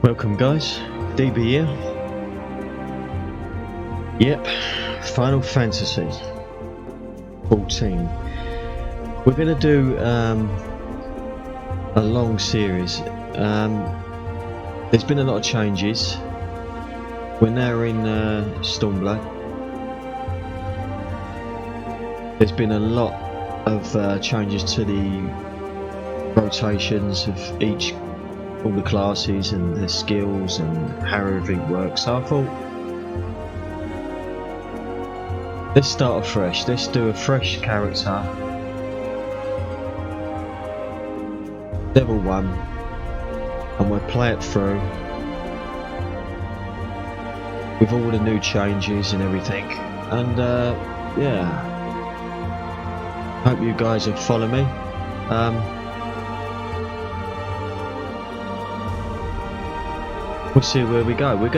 Welcome guys, DB here. Yep, Final Fantasy 14. We're going to do a long series. There's been a lot of changes. We're now in Stormblood. There's been a lot of changes to the rotations of all the classes and the skills and how everything works. So I thought, let's start afresh. Let's do a fresh character, level 1, and we'll play it through with all the new changes and everything. And yeah, hope you guys will follow me. We'll see where we go. We've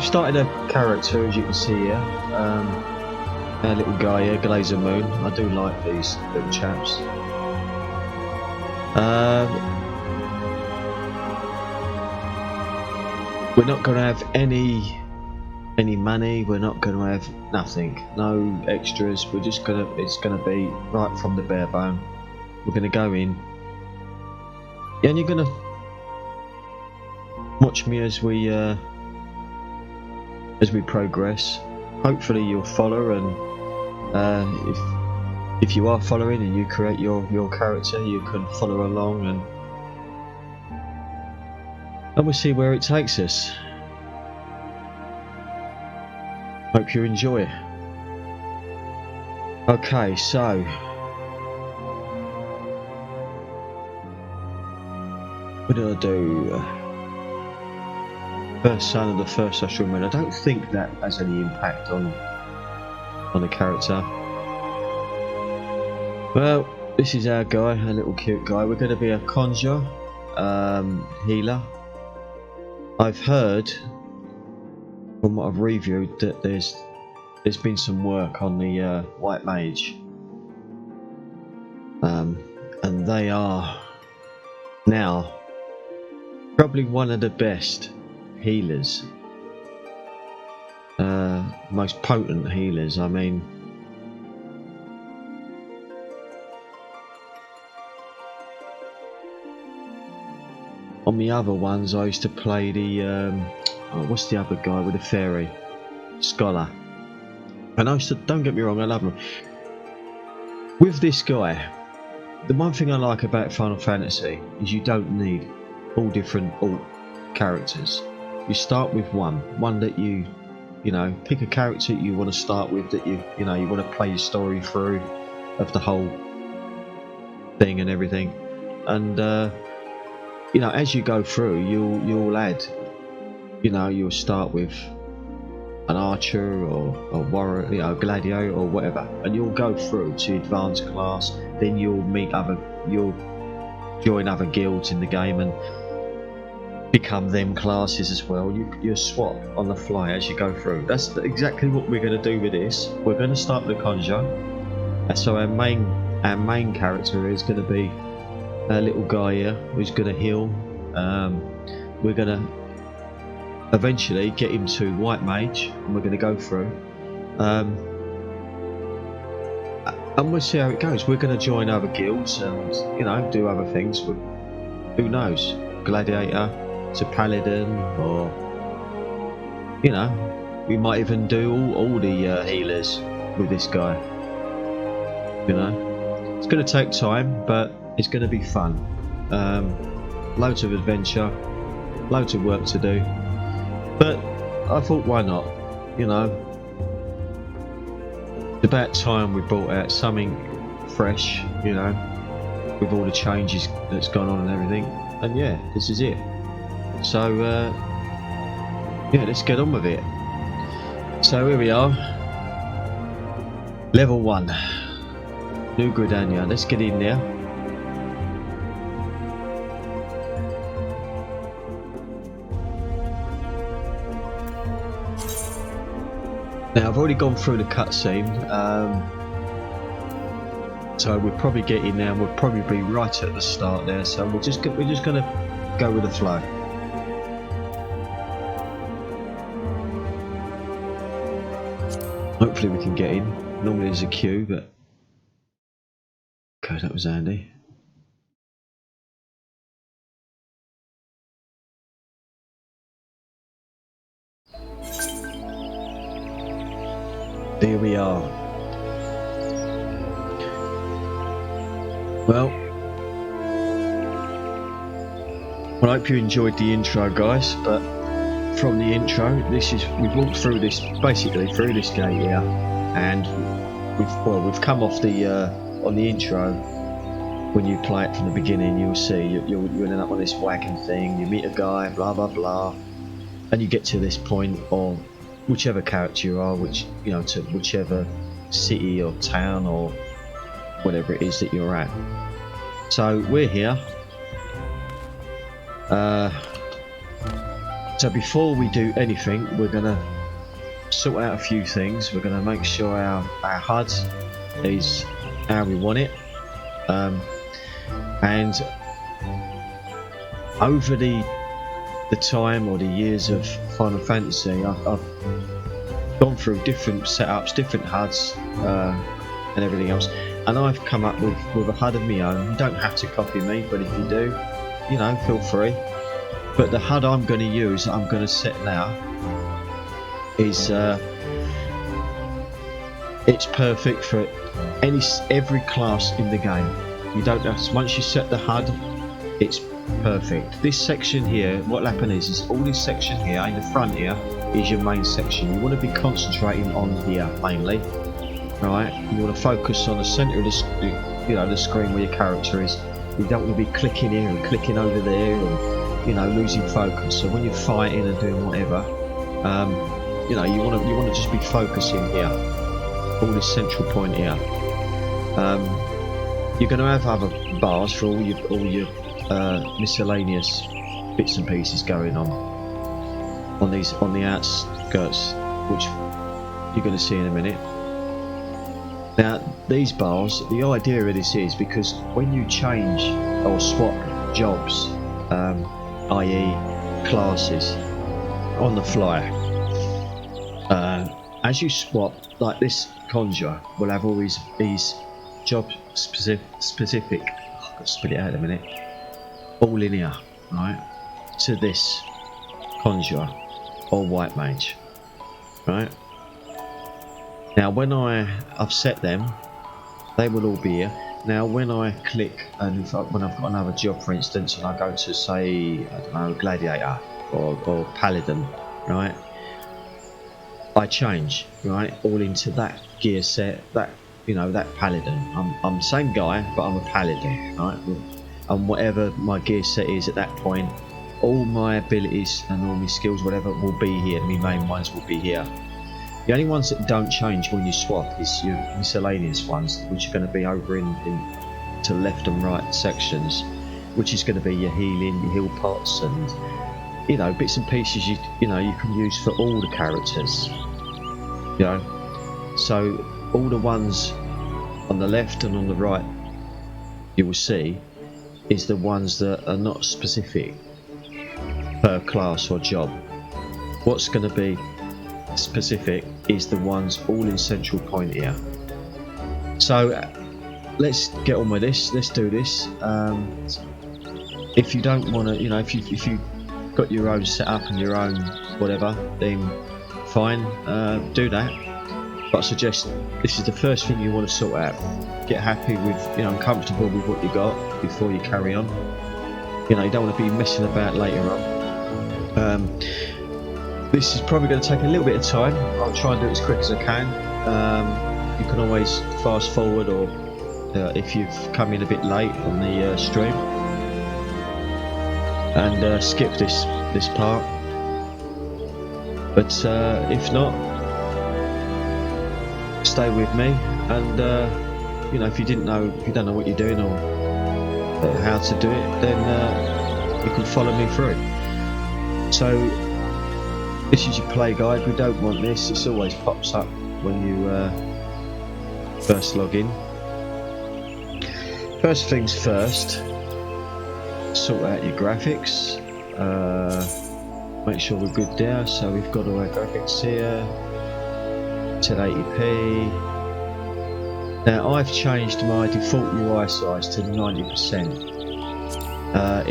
started a character, as you can see here. Our little guy here, Glazer Moon. I do like these little chaps. We're not going to have any money. We're not going to have nothing, no extras. We're just it's gonna be right from the bare bone. We're gonna go in, and you're gonna watch me as we progress. Hopefully you'll follow, and if you are following and you create your character, you can follow along, and we'll see where it takes us. Hope you enjoy. Okay, so what did I do? First son of the first astral moon. I don't think that has any impact on the character. Well, this is our guy, a little cute guy. We're going to be a conjurer, healer. I've heard from what I've reviewed that there's been some work on the white mage, and they are now probably one of the best healers, most potent healers. I mean, on the other ones I used to play the what's the other guy with the fairy? Scholar. And I used to, don't get me wrong, I love him. With this guy, the one thing I like about Final Fantasy is you don't need all different alt characters. You start with one that you know, pick a character you want to start with, that you know you want to play your story through of the whole thing and everything, and you know, as you go through, you'll add, you know, you'll start with an archer or a warrior, you know, gladiator or whatever, and you'll go through to advanced class. Then you'll join other guilds in the game and become them classes as well. You swap on the fly as you go through. That's exactly what we're going to do with this. We're going to start with the conjurer, so our main character is going to be a little guy here who's going to heal. We're going to eventually get him to white mage, and we're going to go through, and we'll see how it goes. We're going to join other guilds and, you know, do other things. Who knows, gladiator to paladin, or, you know, we might even do all the healers with this guy. You know, it's going to take time, but it's going to be fun. Loads of adventure, loads of work to do, but I thought, why not? You know, it's about time we brought out something fresh, you know, with all the changes that's gone on and everything. And yeah, this is it. So yeah, let's get on with it. So here we are, level 1, New Gridania. Let's get in there. Now, I've already gone through the cutscene, so we'll probably get in there, and we'll probably be right at the start there. So we're just going to go with the flow. Hopefully we can get in. Normally there's a queue, but okay, that was handy. There we are. Well, I hope you enjoyed the intro, guys. But from the intro, we've walked through this, basically through this gate here, and we've come off the on the intro. When you play it from the beginning, you'll see you end up on this wagon thing. You meet a guy, blah blah blah, and you get to this point, or whichever character you are, to whichever city or town or whatever it is that you're at. So we're here. So before we do anything, we're gonna sort out a few things. We're gonna make sure our HUD is how we want it, and over the time or the years of Final Fantasy, I've gone through different setups, different HUDs, and everything else, and I've come up with a HUD of my own. You don't have to copy me, but if you do, you know, feel free. But the HUD I'm going to use, I'm going to set now, is it's perfect for every class in the game. You don't have to, once you set the HUD, it's perfect. This section here, what'll happen is all this section here in the front here is your main section. You want to be concentrating on here mainly, right? You want to focus on the centre of the screen where your character is. You don't want to be clicking here and clicking over there and, you know, losing focus. So when you're fighting and doing whatever, you know, you want to just be focusing here, all this central point here. You're going to have other bars for all your miscellaneous bits and pieces going on the outskirts, which you're going to see in a minute. Now these bars, the idea of this is because when you change or swap jobs, i.e. classes, on the fly, as you swap, like this conjurer will have all these job specific, I've got to spit it out in a minute, all in here, right, to this conjurer or white mage, right? Now when I've set them, they will all be here. Now when I click, and when I've got another job, for instance, and I go to, say, I don't know, gladiator or paladin, right, I change, right, all into that gear set, that, you know, that paladin. I'm the same guy, but I'm a paladin, right? And whatever my gear set is at that point, all my abilities and all my skills, whatever, will be here. My main ones will be here. The only ones that don't change when you swap is your miscellaneous ones, which are going to be over in to left and right sections, which is going to be your healing, your heal pots, and, you know, bits and pieces you know you can use for all the characters. You know, so all the ones on the left and on the right you will see is the ones that are not specific per class or job. What's going to be specific is the ones all in central point here. So let's get on with this. Let's do this. If you don't want to, you know, if you got your own setup and your own whatever, then fine, do that. But I suggest this is the first thing you want to sort out. Get happy with, you know, comfortable with what you got before you carry on. You know, you don't want to be messing about later on. This is probably going to take a little bit of time. I'll try and do it as quick as I can. You can always fast forward, or if you've come in a bit late on the stream, and skip this part. But if not, stay with me, and you know, if you don't know what you're doing or how to do it, then you can follow me through. So this is your play guide. We don't want this. This always pops up when you first log in. First things first, sort out your graphics. Make sure we're good there. So we've got all our graphics here. 1080p. Now I've changed my default UI size to 90%. I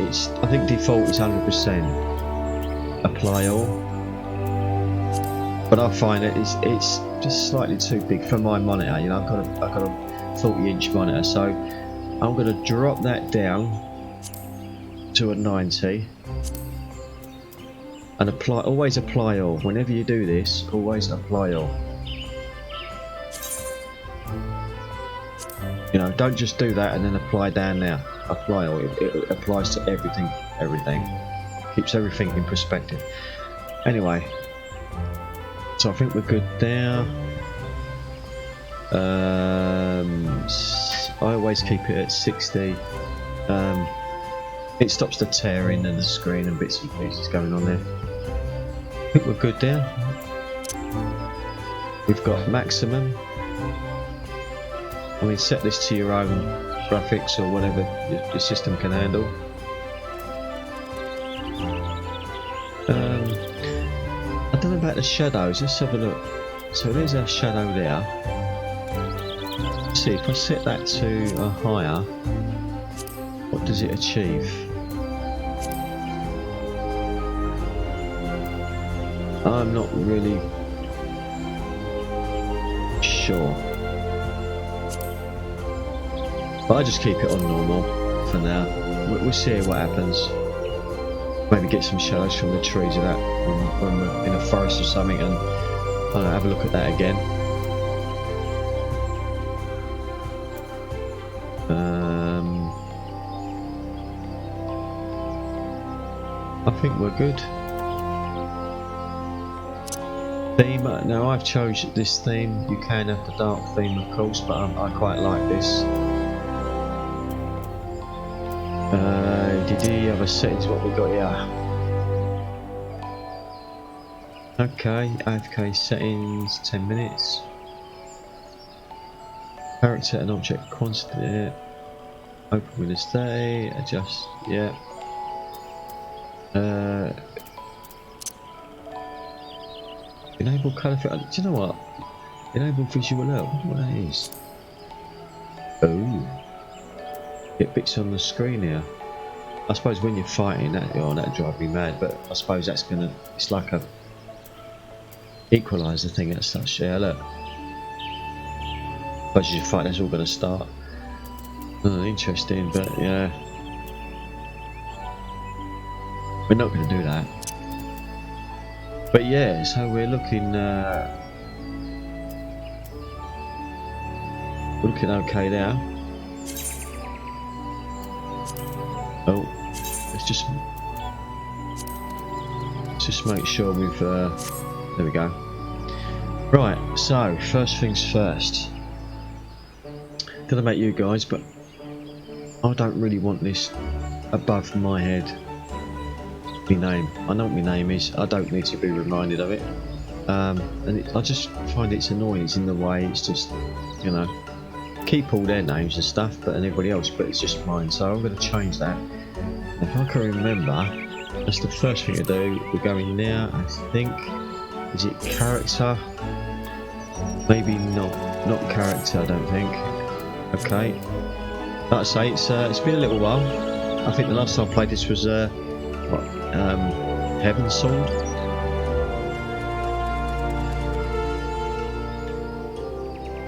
think default is 100%. Apply all. But I find it's just slightly too big for my monitor. You know, I've got a 40-inch monitor, so I'm going to drop that down to a 90 and apply. Always apply all. Whenever you do this, always apply all. You know, don't just do that and then apply down there. Apply all. It applies to everything. Everything keeps everything in perspective. Anyway. So I think we're good there. I always keep it at 60. It stops the tearing and the screen and bits and pieces going on there. I think we're good there. We've got maximum. I mean, set this to your own graphics or whatever your system can handle. I don't know about the shadows. Let's have a look. So there's our shadow there. Let's see if I set that to a higher, what does it achieve? I'm not really sure, but I just keep it on normal for now. We'll see what happens. Maybe get some shadows from the trees of that when we're in a forest or something, and I don't know, have a look at that again. I think we're good. Theme, now I've chosen this theme. You can have the dark theme of course, but I quite like this. Did he have a settings what we got here? Okay, AFK settings 10 minutes. Character and object constant. Open Windows 30, adjust, yeah. Enable colour for, do you know what? Enable visual alert, I wonder what that is. Oh, it bits on the screen here. I suppose when you're fighting, that'd drive me mad, but I suppose that's gonna, it's like a equaliser thing as such, yeah, look. But as you fight, that's all gonna start. Interesting, but yeah. We're not gonna do that. But yeah, so we're looking okay there. Oh, let's just make sure we've there we go. Right, so first things first. Don't know about you guys, but I don't really want this above my head. My name. I know what my name is. I don't need to be reminded of it. And I just find it's annoying. It's in the way. It's just, you know, keep all their names and stuff, but and everybody else, but it's just mine. So I'm going to change that. If I can remember, that's the first thing to do. We're going there. I think. Is it character? Maybe not character. I don't think. Okay. Like I say, it's been a little while. I think the last time I played this was what, Heaven's Sword.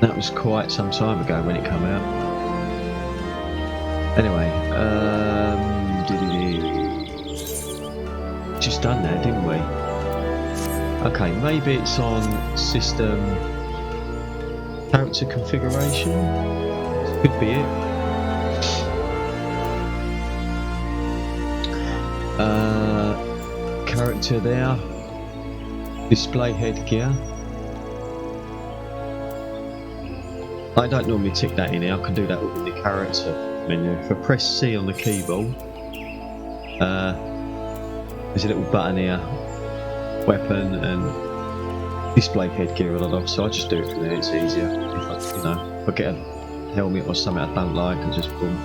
That was quite some time ago when it came out. Anyway, just done that, didn't we? Okay, maybe it's on system character configuration. Could be it. Character there. Display headgear. I don't normally tick that in here. I can do that within the character menu. If I press C on the keyboard, there's a little button here. Weapon and display headgear on and off. So I just do it from there. It's easier. If I, you know, if I get a helmet or something I don't like, I just boom.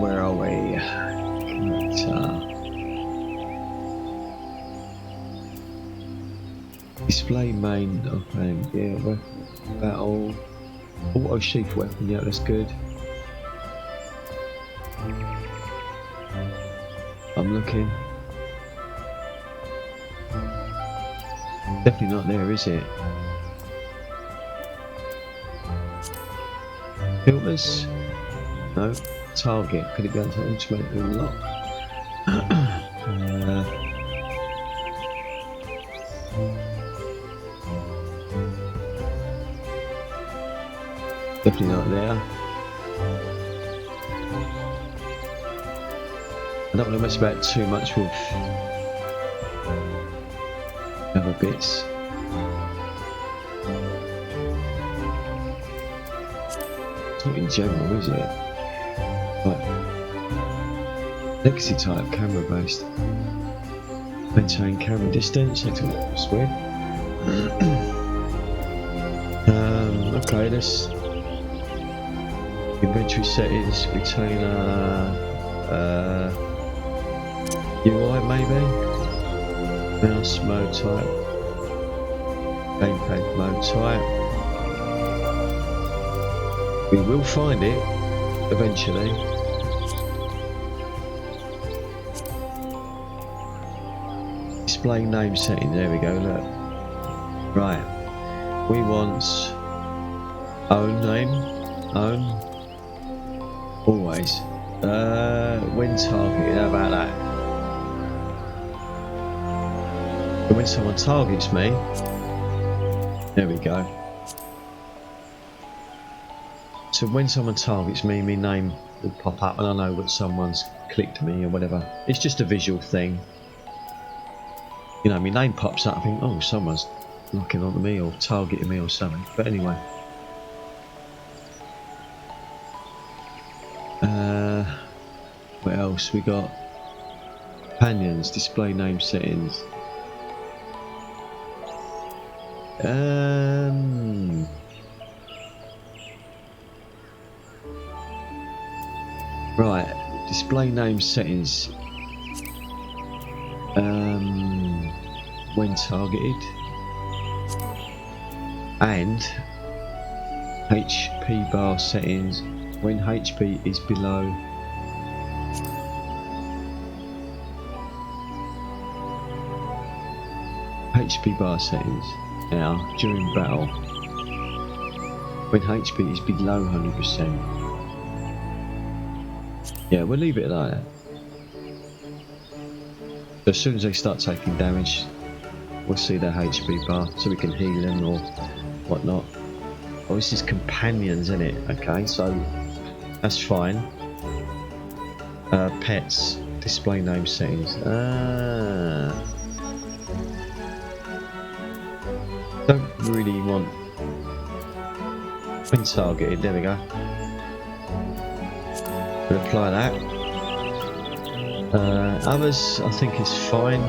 Where are we? Display main offhand, yeah, weapon, battle, auto sheath weapon, yeah, that's good. I'm looking. Definitely not there, is it? Filters? No. Target. Could it go to automatically unlock? Definitely not there. I don't want to mess about too much with other bits. It's not in general, is it? Right. Legacy type, camera based. Maintain camera distance, that's weird. Okay, let's Inventory settings, retainer, UI maybe? Mouse mode type, gamepad mode type. We will find it eventually. Display name setting, there we go, look. Right, we want own name, own, always. When targeted, how about that? And when someone targets me, there we go. So when someone targets me, my name will pop up and I know that someone's clicked me or whatever. It's just a visual thing. You know, my name pops up, I think, oh, someone's knocking onto me or targeting me or something. But anyway. What else? We got companions, display name settings. Right, display name settings. When targeted, and HP bar settings when HP is below HP bar settings now during battle when HP is below 100%. Yeah, we'll leave it like that. So as soon as they start taking damage, we'll see their HP bar so we can heal them or whatnot. Oh, this is companions, isn't it? Okay, so that's fine. Pets, display name settings. Don't really want when targeted. There we go. We'll apply that. Others, I think is fine.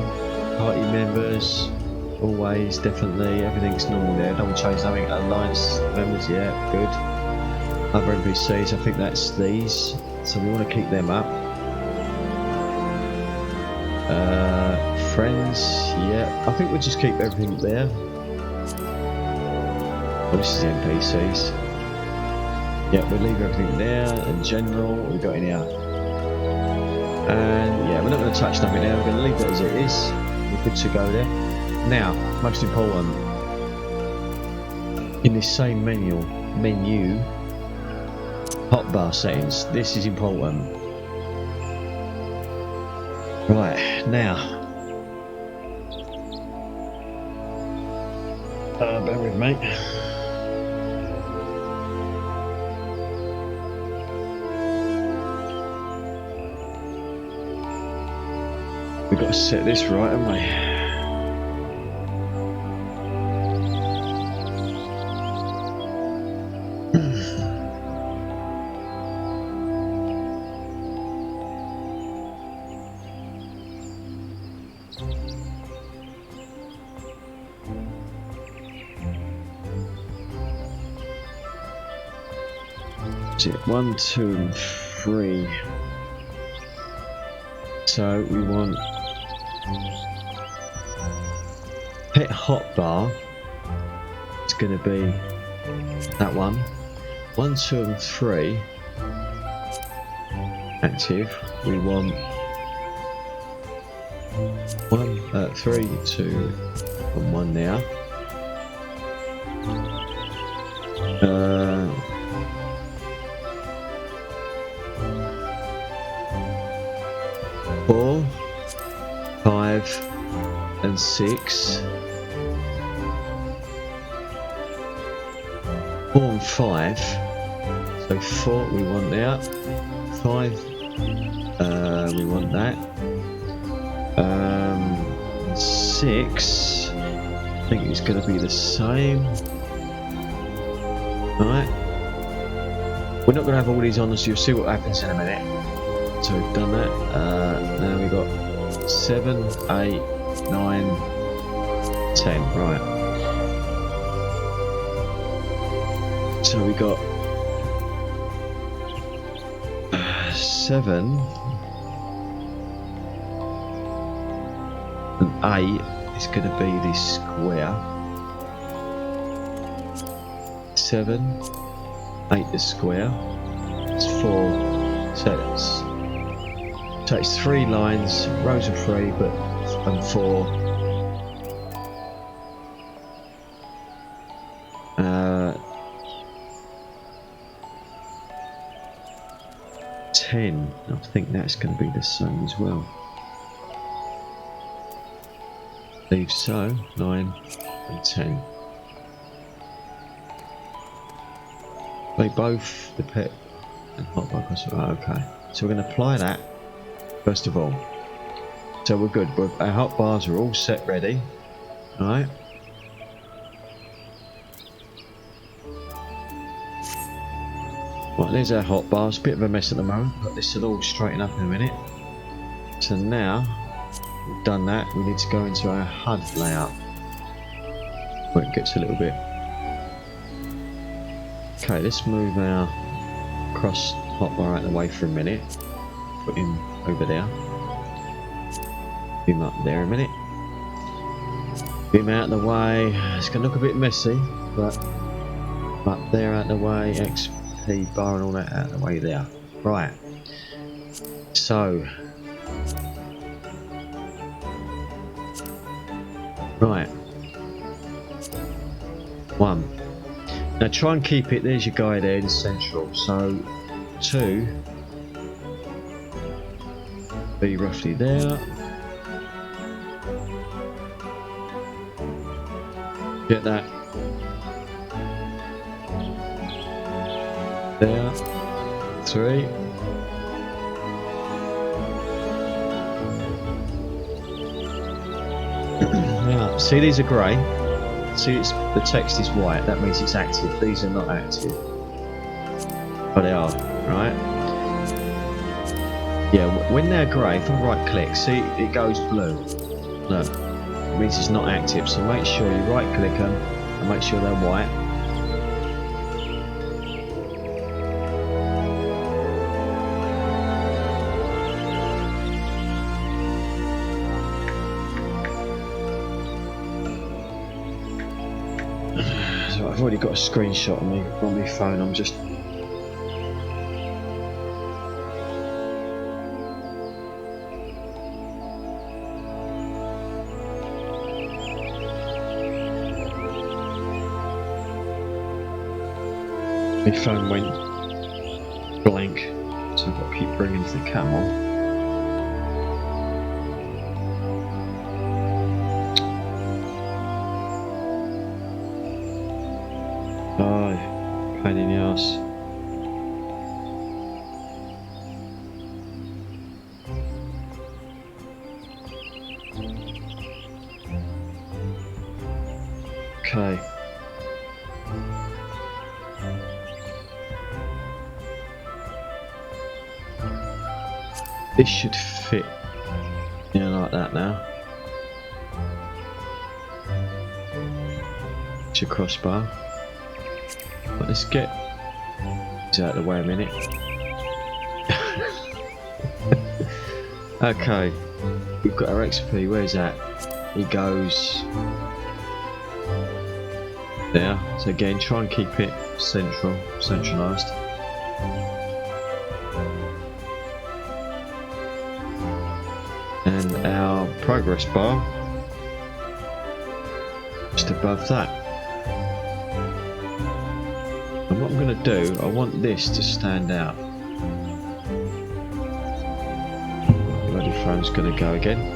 Party members, always, definitely, everything's normal there. Don't change nothing. Alliance members, yeah, good. Other NPCs, I think that's these, so we want to keep them up. Friends, yeah, I think we'll just keep everything there. Oh, this is NPCs. Yeah, we'll leave everything there. In general, what we got in here? And yeah, we're not going to touch nothing there. We're going to leave it as it is. We're good to go there. Now, most important, in this same menu, hotbar settings. This is important. Right now, bear with me. We've got to set this right, haven't we? Is it 1, 2, and 3? So we want pet hotbar. It's going to be that one. 1, 2, and 3 active. We want 3, 2, and 1 now. 4, 5, and 6. 4 and 5. So 4 we want there. 5 we want that. 6 I think it's going to be the same. Alright. We're not going to have all these on, so you'll see what happens in a minute. So we've done that. Now we've got 7, 8, 9, 10. Right. So we got 7 and 8 is going to be this square. 7, 8 the square. It's 4 sets. So it's 3 lines, rows of 3, but and 4. 10. I think that's going to be the same as well. I believe so. 9 and 10. They both, the pet and hotbar. Okay, so we're going to apply that first of all. So we're good. Our hotbars are all set ready. Alright. Right, there's our hotbars. Bit of a mess at the moment, but this will all straighten up in a minute. So now we've done that, we need to go into our HUD layout where it gets a little bit. Okay, let's move our cross hotbar out of the way for a minute. Put him over there. Put him up there a minute. Put him out of the way. It's going to look a bit messy, but up there out of the way. XP bar and all that out of the way there. Right. So. Right. 1. Now try and keep it, there's your guy there in central. So 2 be roughly there. Get that there. 3. Now see, these are grey. See, the text is white, that means it's active. These are not active. But they are, right? Yeah, when they're grey, if I right click, see it goes blue. Look, it means it's not active. So make sure you right click them and make sure they're white. I've already got a screenshot on my phone. I'm just my phone went blank, so I've got to keep bringing the camera. Oh, pain in the ass. Okay. This should fit, yeah, like that now. It's your crossbar. But let's get these out of the way a minute. Okay, we've got our XP. Where's that? He goes there. So again, try and keep it centralized. And our progress bar just above that. And what I'm going to do, I want this to stand out. Bloody phone's going to go again.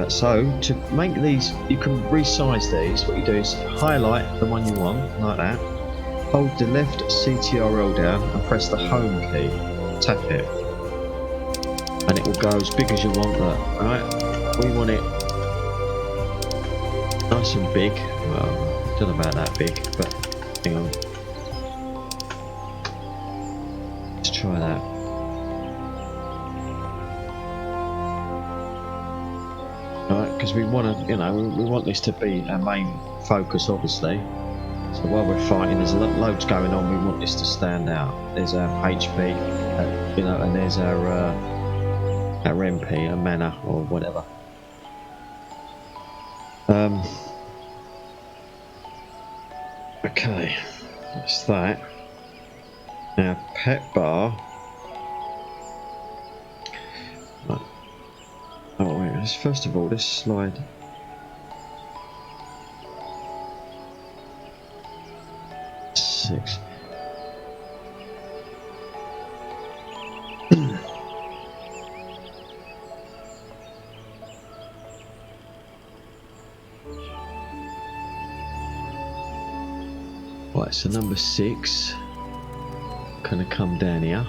So to make these, you can resize these. What you do is highlight the one you want, like that. Hold the left CTRL down and press the home key. Tap it. And it will go as big as you want that, right? We want it nice and big. Well, I don't know about that big, but hang on. Let's try that. Alright, because we want to, you know, we want this to be our main focus, obviously. So while we're fighting, there's loads going on. We want this to stand out. There's our HP, you know, and there's our MP, a mana or whatever. Okay, that's that. Now pet bar. Right. Oh wait, first of all, let's slide. Six. Right, so number 6 gonna come down here.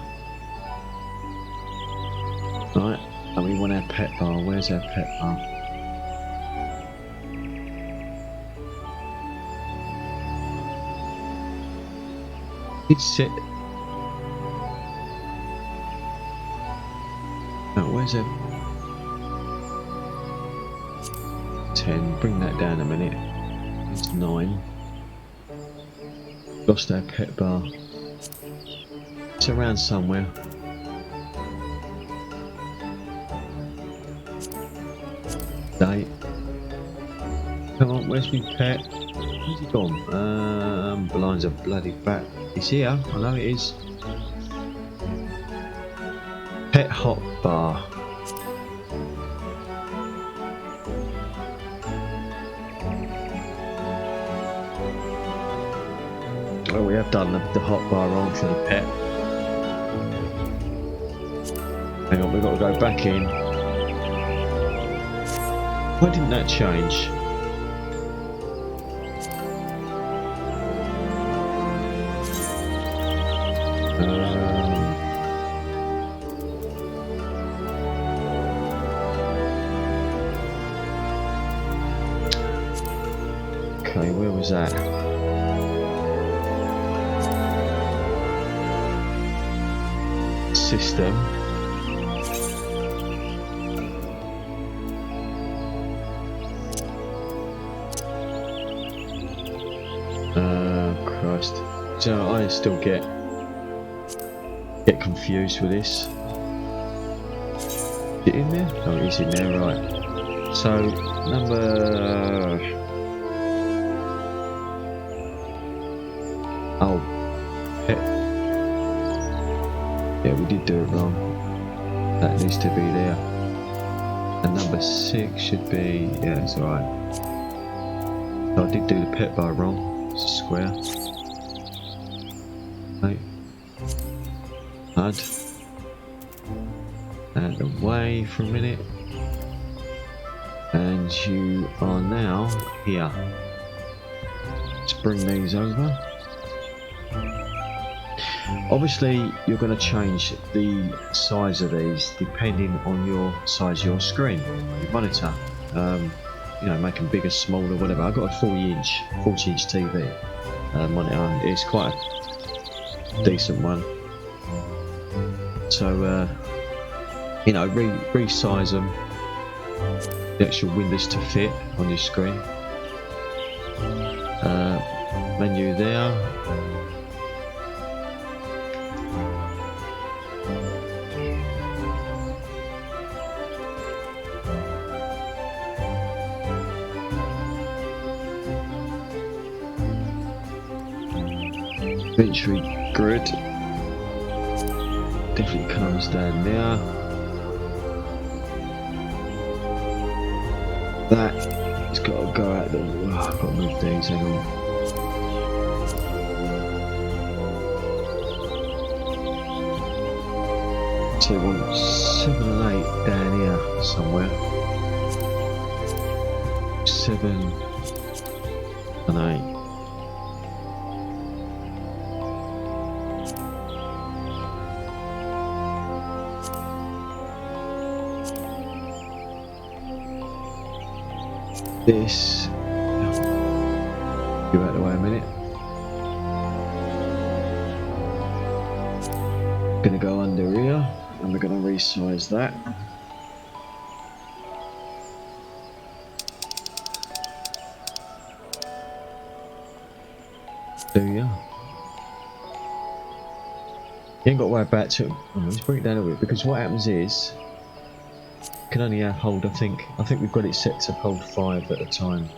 Right, and we want our pet bar. Where's our pet bar? It's it. Oh, where's it? 10. Bring that down a minute. It's 9. Lost our pet bar. It's around somewhere. Date. Come on, where's my pet? Where's he gone? Blinds a bloody bat. It's here. I know it is. Pet hot bar. Oh, we have done the hot bar wrong for the pet. Hang on, we've got to go back in. Why didn't that change? Okay, where was that? System. Christ. So I still get confused with this. Is it in there? Oh, it's in there, right. So number... Oh, pet. Yeah, we did do it wrong. That needs to be there. And number 6 should be... Yeah, it's alright. So I did do the pet bar wrong. It's a square. Right. Add. And away for a minute. And you are now here. Let's bring these over. Obviously, you're going to change the size of these depending on your size of your screen, your monitor. You know, make them bigger, smaller, whatever. I've got a 40-inch TV monitor. It's quite a decent one. So, you know, resize them. The actual windows to fit on your screen. Menu there. Inventory grid definitely comes down there. That has got to go out the... Oh, I've got to move things, hang on. So we want 7 and 8 down here somewhere. 7 and 8. This, go out the way a minute. Gonna go under here and we're gonna resize that. Do you? You ain't got to worry about it. Let's bring it down a bit, because what happens is you can only have hold. I think we've got it set to hold 5 at a time.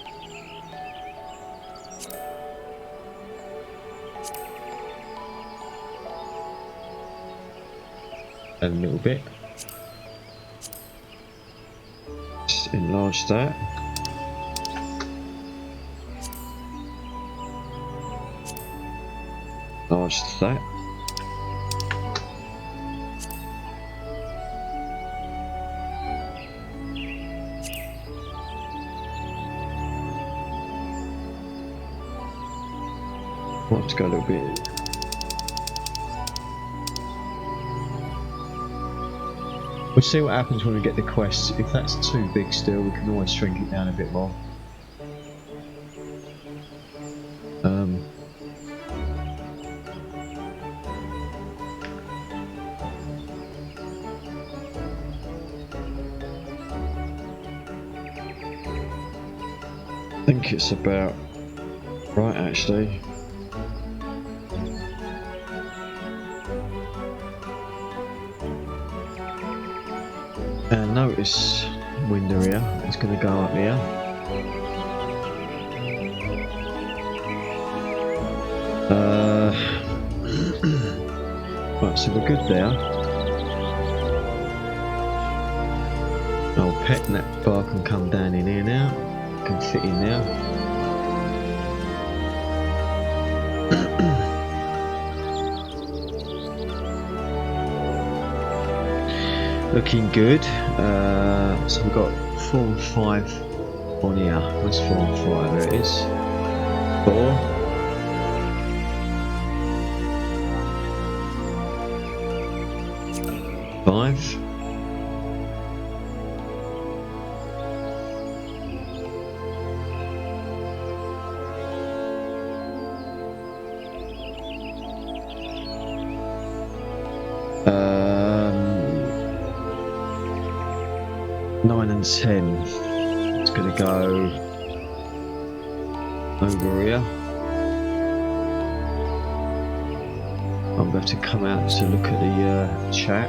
And a little bit. Just enlarge that. Enlarge that. I'll just go a little bit. We'll see what happens when we get the quests. If that's too big still, we can always shrink it down a bit more. I think it's about right actually. And notice wind area, it's going to go up here. Right, so we're good there. I'll pet and that bar can come down in here now. Can fit in there. Looking good. So we've got 4 and 5 on here. Where's 4 and 5? There it is. 4. 5. 9 and 10. It's going to go over here. I'm going to have to come out to look at the chat.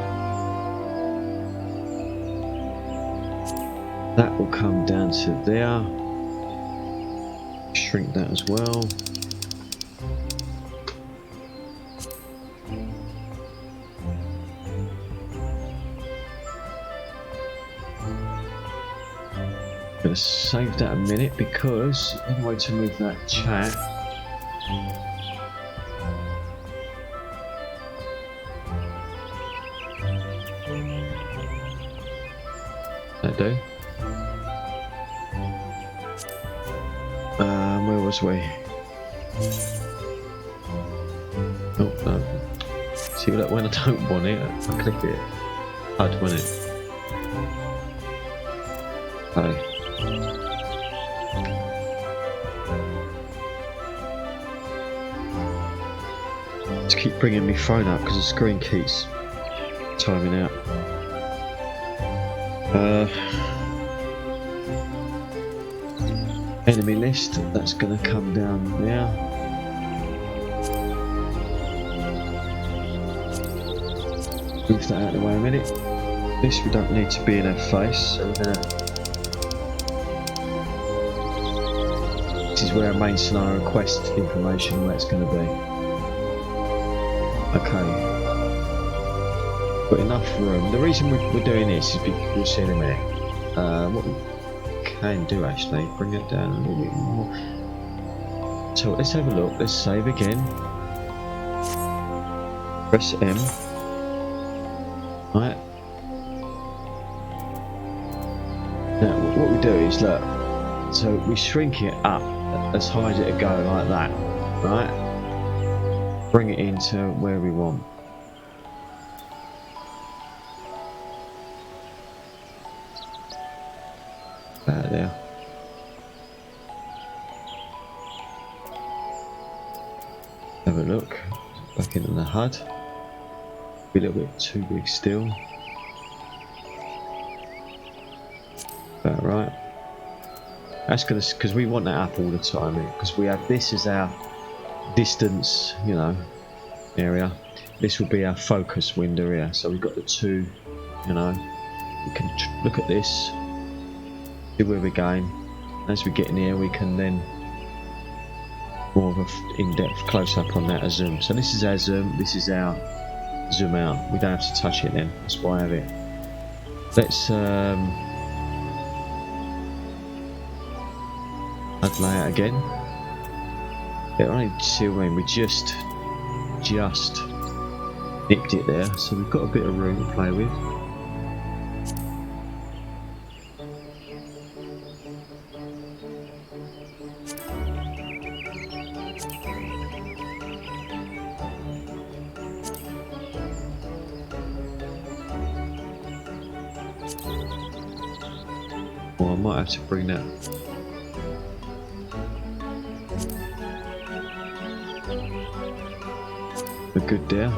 That will come down to there. Shrink that as well. I'm going to save that a minute because the only way to move that chat that do. Where was we? Oh no. See that when I don't want it, I click it. I'd want it. Okay. Just keep bringing my phone up because the screen keeps timing out. Enemy list, that's going to come down there. Move that out of the way a minute. This we don't need to be in our face, so we're going to... This is where our main scenario quest information and where it's going to be. Okay. Got enough room. The reason we're doing this is because you'll see in a minute. What we can do actually, bring it down a little bit more. So let's have a look. Let's save again. Press M. Right. Now what we do is look. So we shrink it up as high as it'll go, like that. Right. Bring it into where we want. There. Have a look. Back into the HUD. Be a little bit too big still. About right. That's gonna, because we want that up all the time, because we have this as our distance, you know, area. This will be our focus window here. So we've got the two, you know, we can look at this, see where we're going. As we get in here, we can then more of a in-depth close-up on that, a zoom. So this is our zoom, this is our zoom out. We don't have to touch it then, that's why I have it. Let's add layout again. Yeah, right, see what I mean, we just nipped it there, so we've got a bit of room to play with. Well, I might have to bring that. We're good there.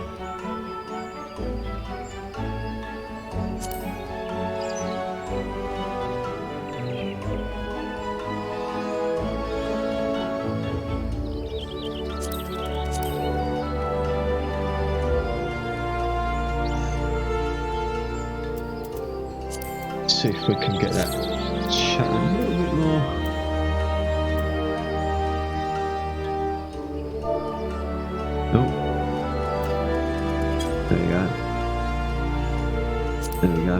See if we can get that chat a little bit more. Oh, there we go. There we go.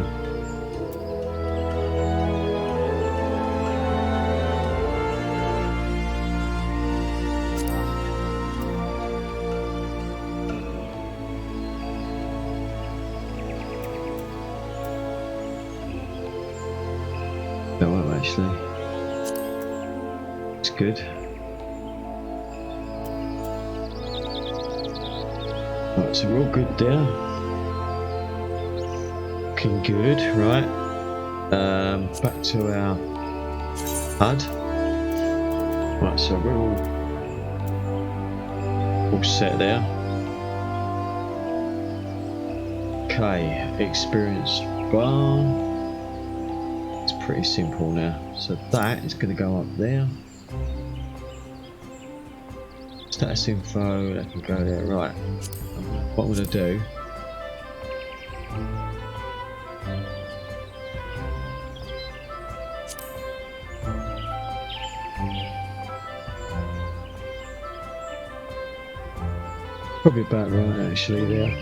That one actually. It's good. Right, so we're all good there. Looking good, right. Back to our HUD. Right, so we're all set there. Okay, experience bar. Pretty simple now, so that is going to go up there. Status info, that can go there. Right, what I'm going to do, probably about right actually there.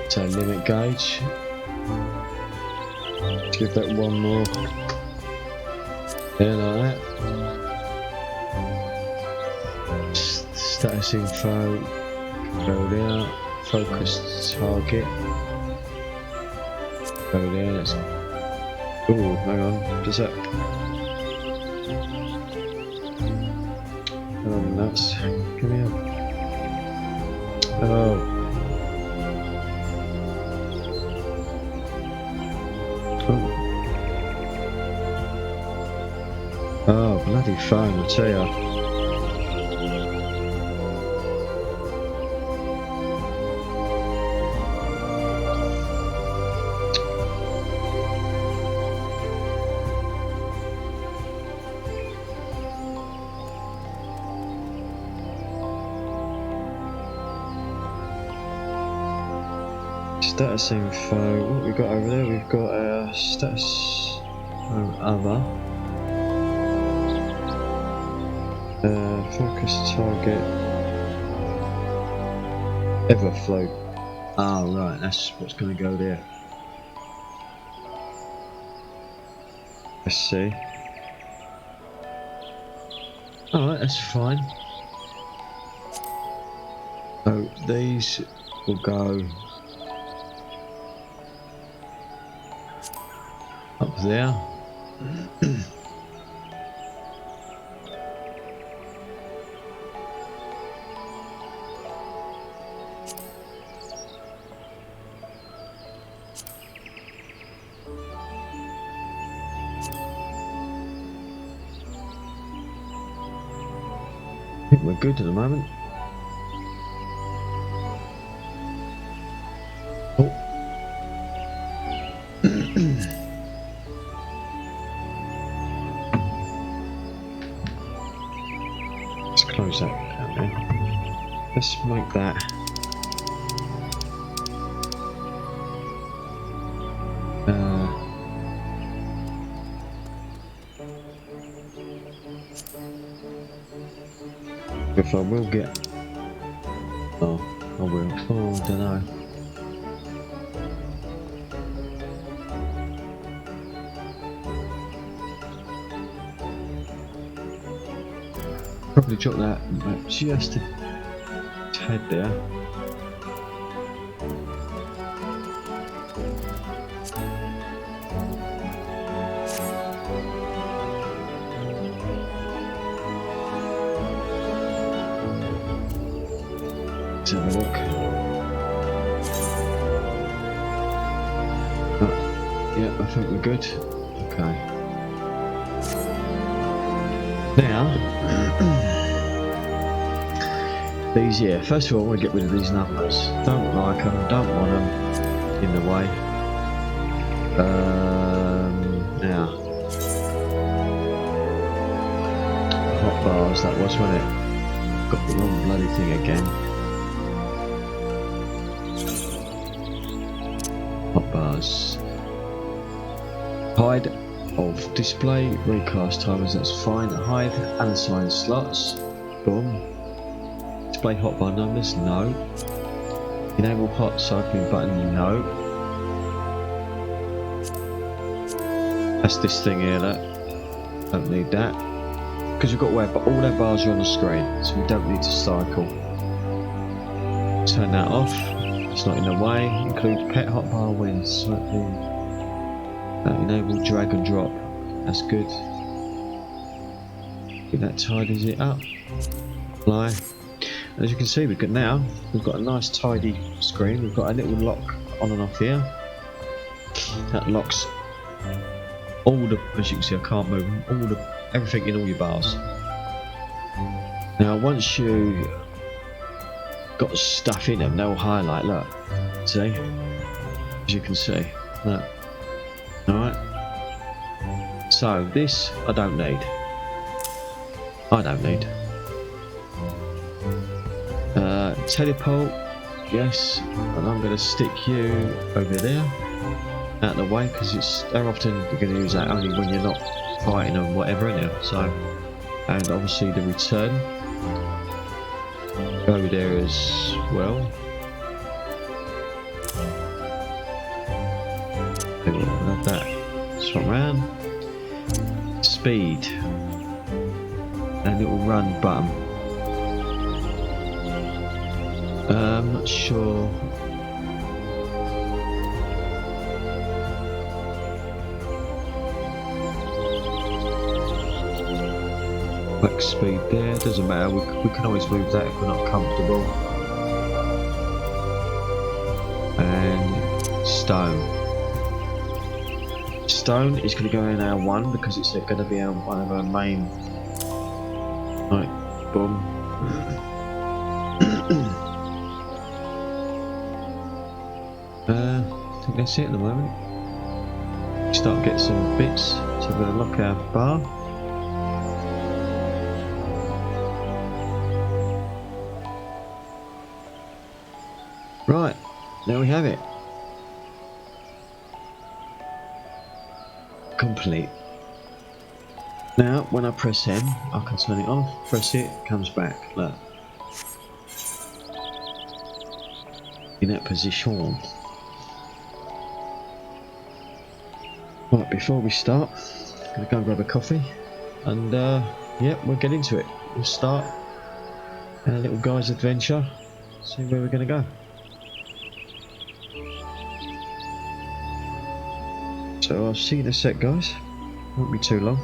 So limit gauge, give that one more there like that. Status info, go there, focus target, go there, let's, ooh, hang on, does that, oh nuts, come here, oh. Oh, bloody phone, I tell ya. Status info, what we got over there? We've got our status other. Focus target Everflow. Ah, right, that's what's going to go there. Let's see. Alright, that's fine. So these will go up there. I think we're good at the moment. Let's close that down there. Let's make that. If I will get. Oh, I will. Oh, I don't know. Probably drop that just a tad there. Let's have a look. Yeah, I think we're good. Okay. Now, these here. First of all, I want to get rid of these numbers. Don't like them. Don't want them in the way. Now, hot bars. That was, wasn't it? Got the wrong bloody thing again. Hot bars. Hide of display, recast timers, that's fine. Hide unassigned slots. Boom. Display hotbar numbers, no. Enable hot cycling button, no. That's this thing here, look. Don't need that. Because we've got where all our bars are on the screen, so we don't need to cycle. Turn that off. It's not in the way. Include pet hotbar when slightly. Enable drag and drop. That's good. Get that tidies it up. Apply. As you can see, we've got a nice tidy screen. We've got a little lock on and off here. That locks all the. As you can see, I can't move them. Everything in all your bars. Now, once you got stuff in them, they'll highlight. Look, see. As you can see, look. Alright, so this I don't need. Teleport, yes, and I'm going to stick you over there, out of the way, because it's how often you're going to use that only when you're not fighting or whatever in there. So, and obviously the return, go over there as well. Like that. Swap round. Speed. And it will run button. I'm not sure. Max speed there, doesn't matter, we can always move that if we're not comfortable. And stone. Stone is going to go in our 1 because it's going to be one of our main. Right, boom. I think that's it at the moment. Start getting some bits, so we're going to lock our bar. Right, there we have it. Complete. Now, when I press M, I can turn it off, press it, it comes back. Look. In that position. Right, before we start, I'm going to go and grab a coffee. And, yeah, we'll get into it. We'll start our little guy's adventure. See where we're going to go. So I'll see you in a sec, guys. Won't be too long.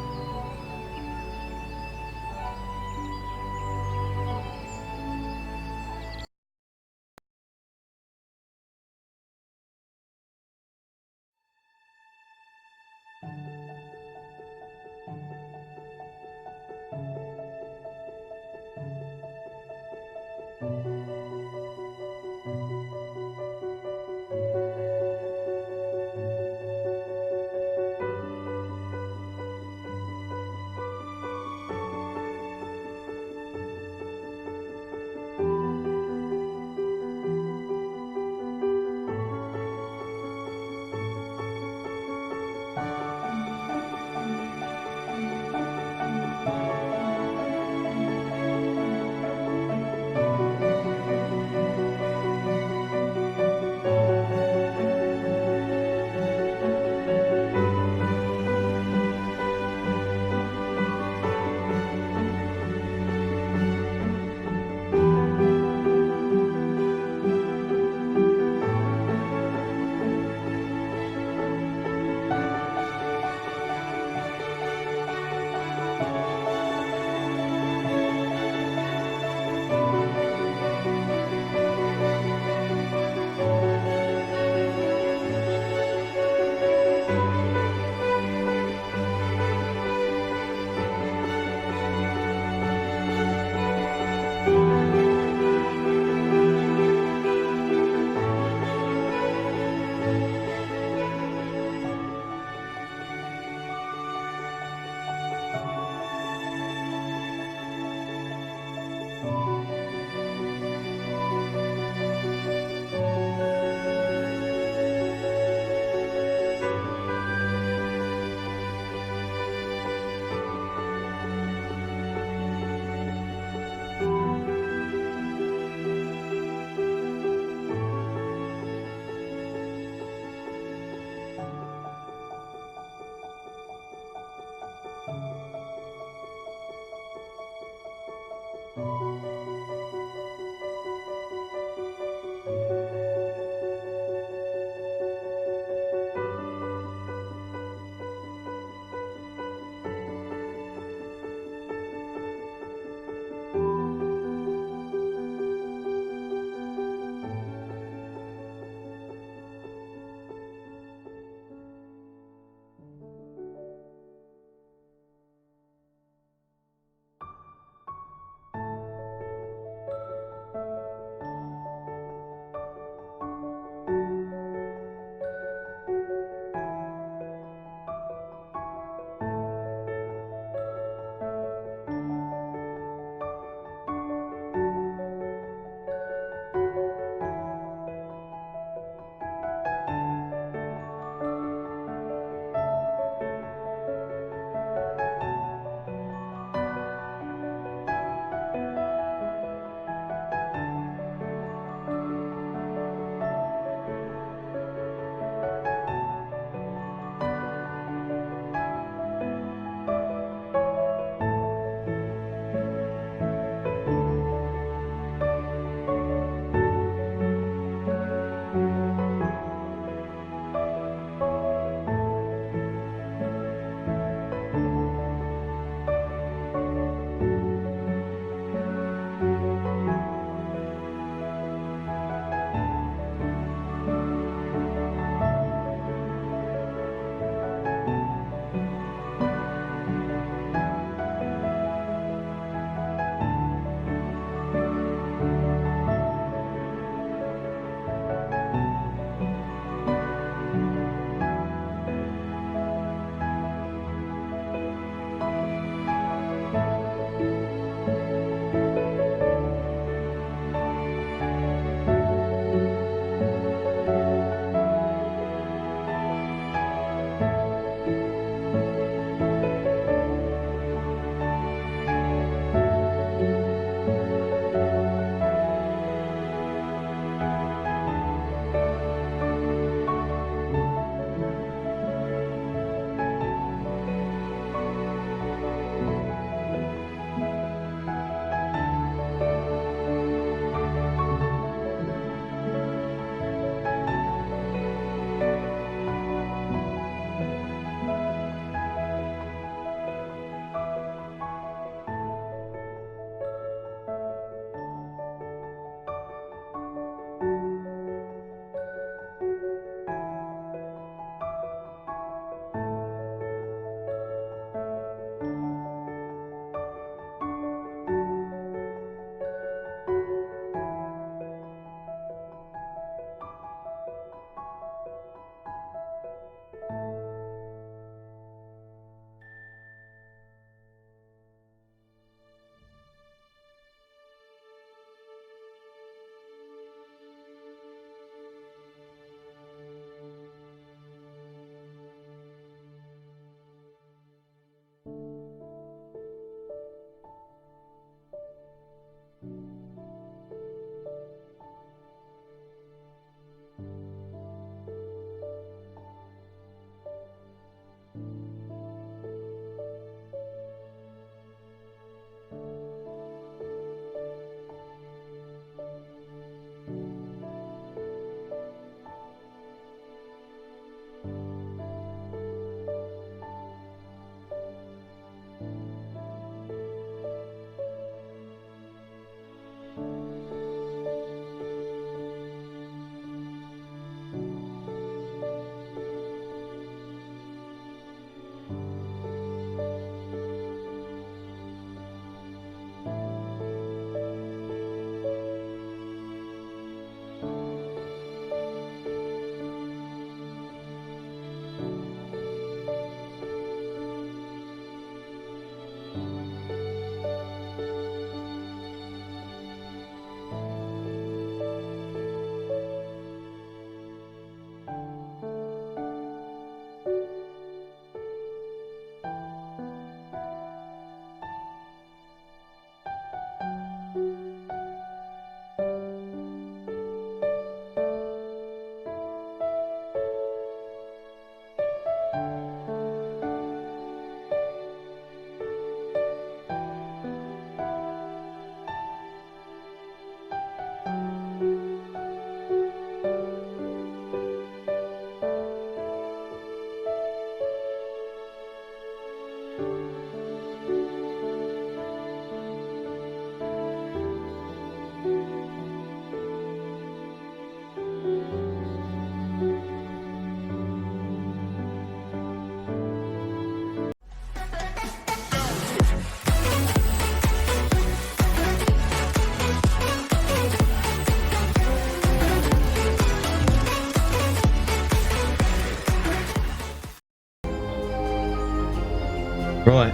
Right.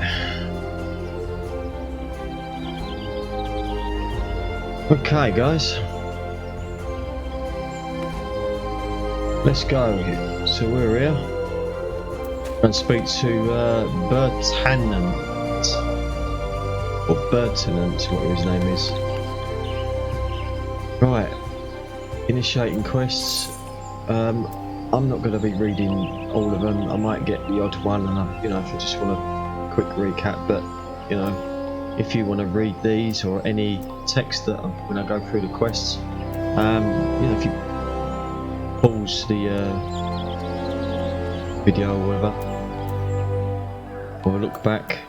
Okay, guys. Let's go. So we're here. And speak to Bertanant. Or Bertanant, whatever his name is. Right. Initiating quests. I'm not going to be reading all of them. I might get the odd one, and if I just want a quick recap. But if you want to read these or any text that when I go through the quests, if you pause the video or whatever, or look back.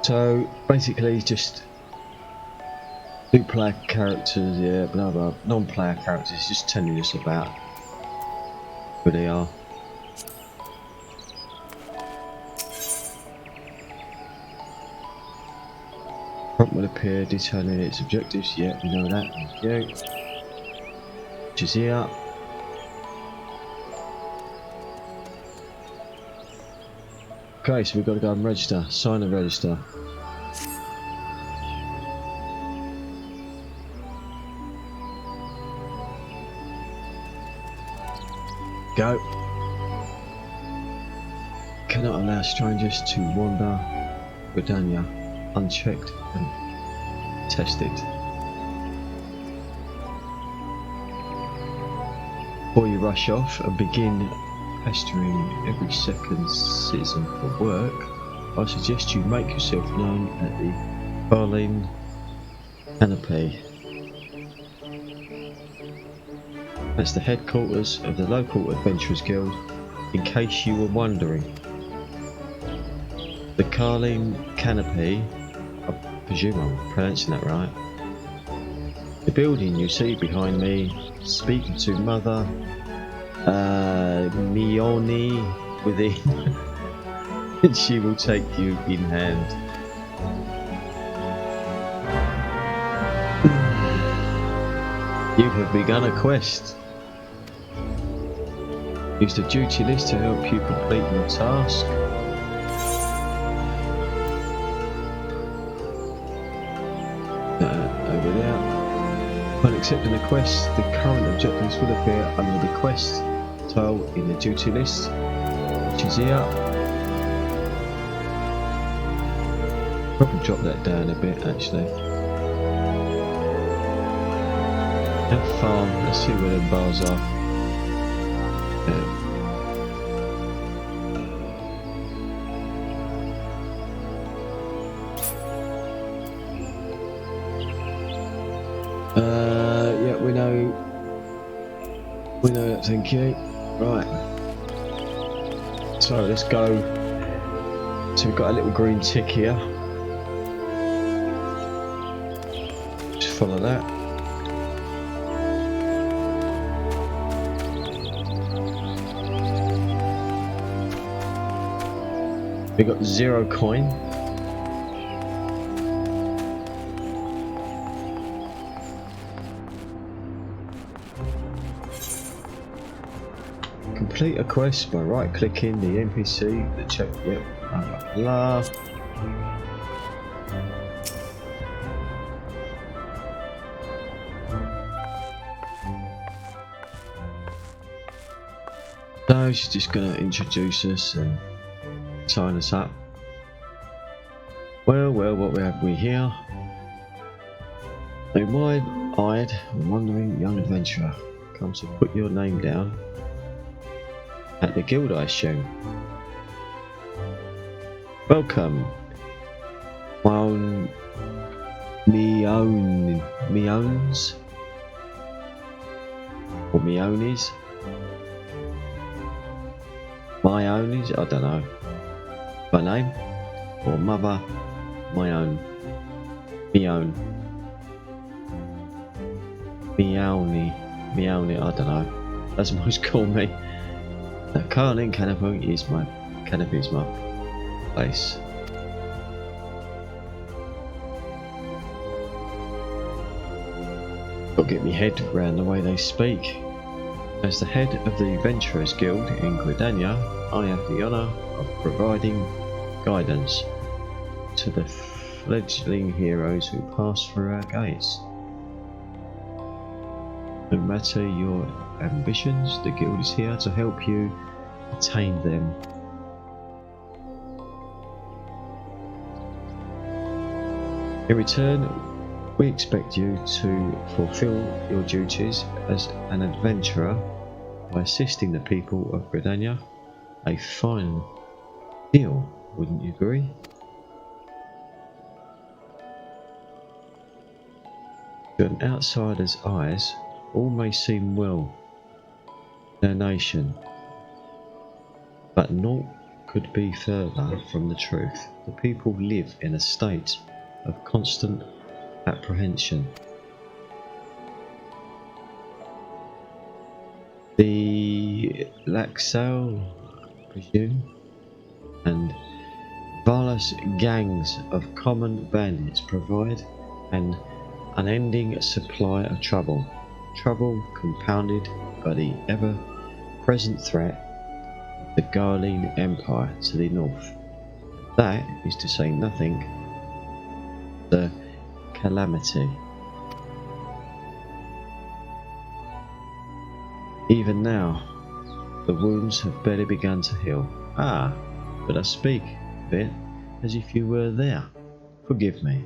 So basically, just two-player characters, yeah, blah blah. Non-player characters, just telling us about who they are. Prompt will appear detailing its objectives. Yeah, we know that. Thank you. Eorzea. Okay, so we've got to go and register. Sign and register. Go. Cannot allow strangers to wander Gridania unchecked and tested. Before you rush off and begin pestering every second citizen for work, I suggest you make yourself known at the Garlean Empire. That's the headquarters of the local Adventurers Guild, in case you were wondering. The Garlean Empire, I presume I'm pronouncing that right. The building you see behind me, speak to Mother Mione within, and she will take you in hand. You have begun a quest. Use the duty list to help you complete your task. Over there. Upon accepting the quest, the current objectives will appear under the quest tile in the duty list, which is here. Probably drop that down a bit actually. Have farm, let's see where the bars are. Yeah, we know that, thank you. Right. So let's go. So we've got a little green tick here. Just follow that. We got 0 coin. Complete a quest by right clicking the NPC that check. Yep. Blah blah blah. So she's just gonna introduce us and sign us up. Well, what have we here? A wide-eyed and wondering young adventurer comes to put your name down at the guild, I assume. Welcome, Meones or Meones. Myones, I don't know. My name or Mother Mione. Meowny, I don't know. That's what most call me. The Garlean Empire is my place. Gotta get me head round the way they speak. As the head of the Adventurers Guild in Gridania, I have the honour of providing guidance to the fledgling heroes who pass through our gates. No matter your ambitions, the guild is here to help you attain them. In return, we expect you to fulfill your duties as an adventurer by assisting the people of Gridania. A fine deal, wouldn't you agree? To an outsider's eyes, all may seem well in a nation, but naught could be further from the truth. The people live in a state of constant apprehension. The Laxal, I presume, and Valas gangs of common bandits provide an unending supply of trouble. Trouble compounded by the ever-present threat of the Garlean Empire to the north. That is to say nothing of the Calamity. Even now, the wounds have barely begun to heal. Ah, but I speak of it as if you were there. Forgive me.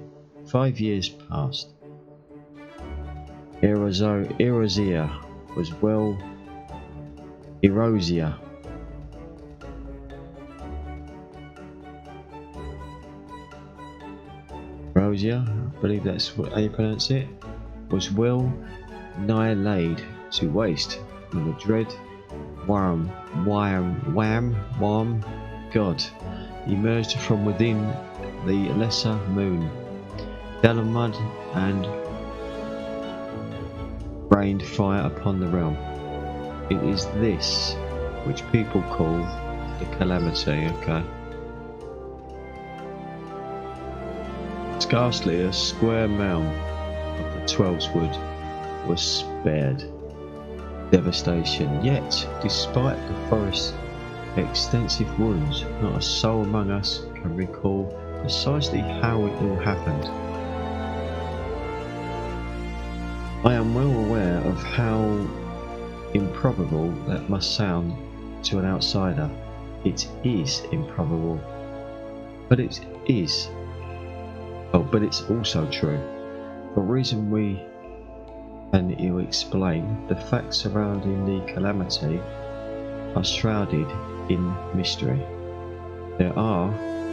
5 years passed. Eorzea was well... Eorzea. Eorzea, I believe that's how you pronounce it, was well nigh laid to waste when the dread Wham god emerged from within the lesser moon, Bahamut, and rained fire upon the realm. It is this which people call the Calamity, okay? Scarcely a square mile of the Twelveswood was spared devastation, yet despite the forest's extensive wounds, not a soul among us can recall precisely how it all happened. I am well aware of how improbable that must sound to an outsider. It is improbable, but it is. Oh, but it's also true. For a reason we can ill explain, the facts surrounding the Calamity are shrouded in mystery. There are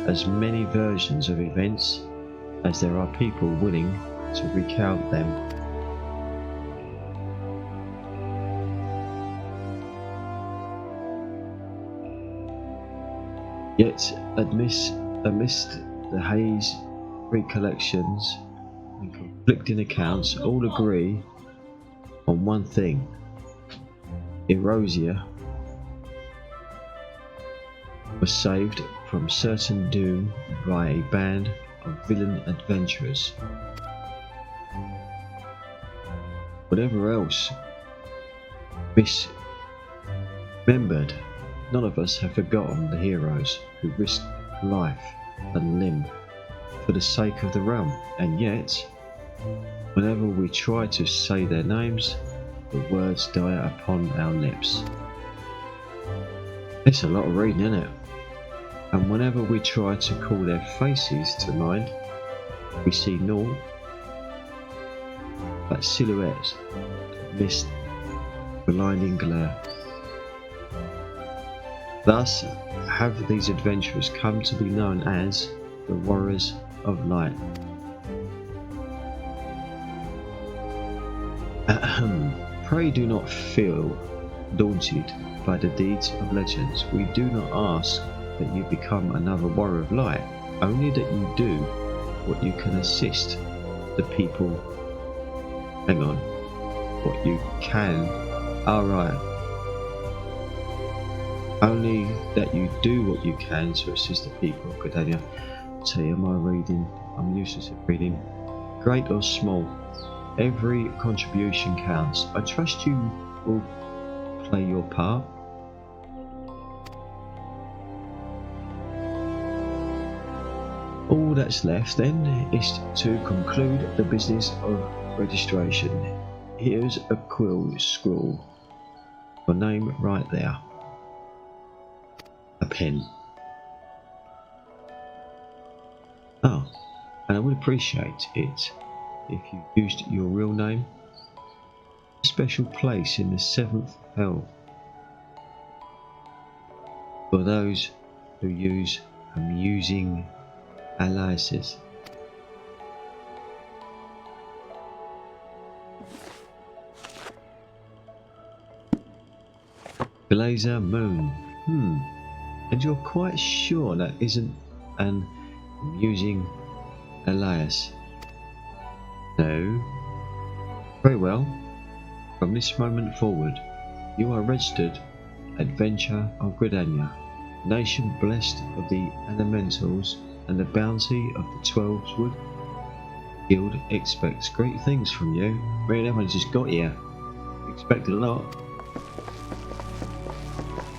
as many versions of events as there are people willing to recount them. Yet amidst the haze, recollections and conflicting accounts, all agree on one thing: Eorzea was saved from certain doom by a band of villain adventurers. Whatever else misremembered, none of us have forgotten the heroes who risked life and limb for the sake of the realm, and yet, whenever we try to say their names, the words die upon our lips. It's a lot of reading, isn't it? And whenever we try to call their faces to mind, we see naught but silhouettes amidst blinding glare. Thus have these adventurers come to be known as the Warriors of Light. Pray do not feel daunted by the deeds of legends. We do not ask that you become another Warrior of Light, only that you do what you can assist the people. Hang on. What you can. Alright. Only that you do what you can to assist the people of Gridania. Tell you, am I reading? I'm useless at reading. Great or small, every contribution counts. I trust you will play your part. All that's left then is to conclude the business of registration. Here's a quill scroll. Your name right there. A pen. Oh, and I would appreciate it if you used your real name. A special place in the seventh hell for those who use amusing aliases. Blazer Moon. And you're quite sure that isn't an amusing alias? No. Very well. From this moment forward, you are registered Adventurer of Gridania, nation blessed of the elementals and the bounty of the Twelveswood. Guild expects great things from you. Really, I just got here. Expect a lot.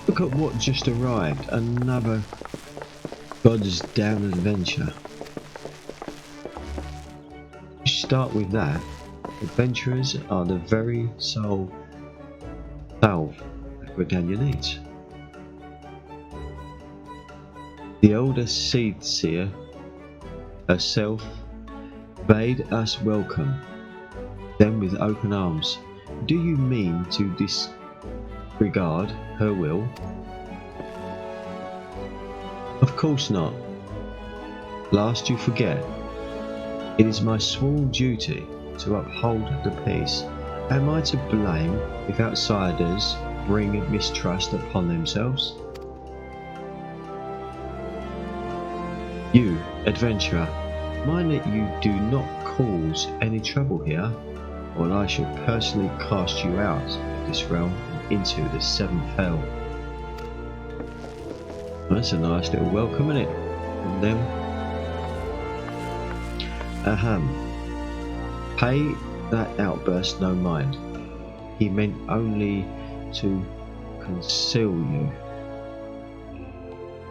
Look at what just arrived. Another God's damn adventure. Start with that. Adventurers are the very soul salve that Gridania needs. The older Seed Seer herself bade us welcome, then with open arms. Do you mean to disregard her will? Of course not. Last you forget, it is my sworn duty to uphold the peace. Am I to blame if outsiders bring mistrust upon themselves? You, adventurer, mind that you do not cause any trouble here, or I shall personally cast you out of this realm and into the seventh hell. That's a nice little welcome, isn't it? From them. Pay that outburst no mind. He meant only to conceal you.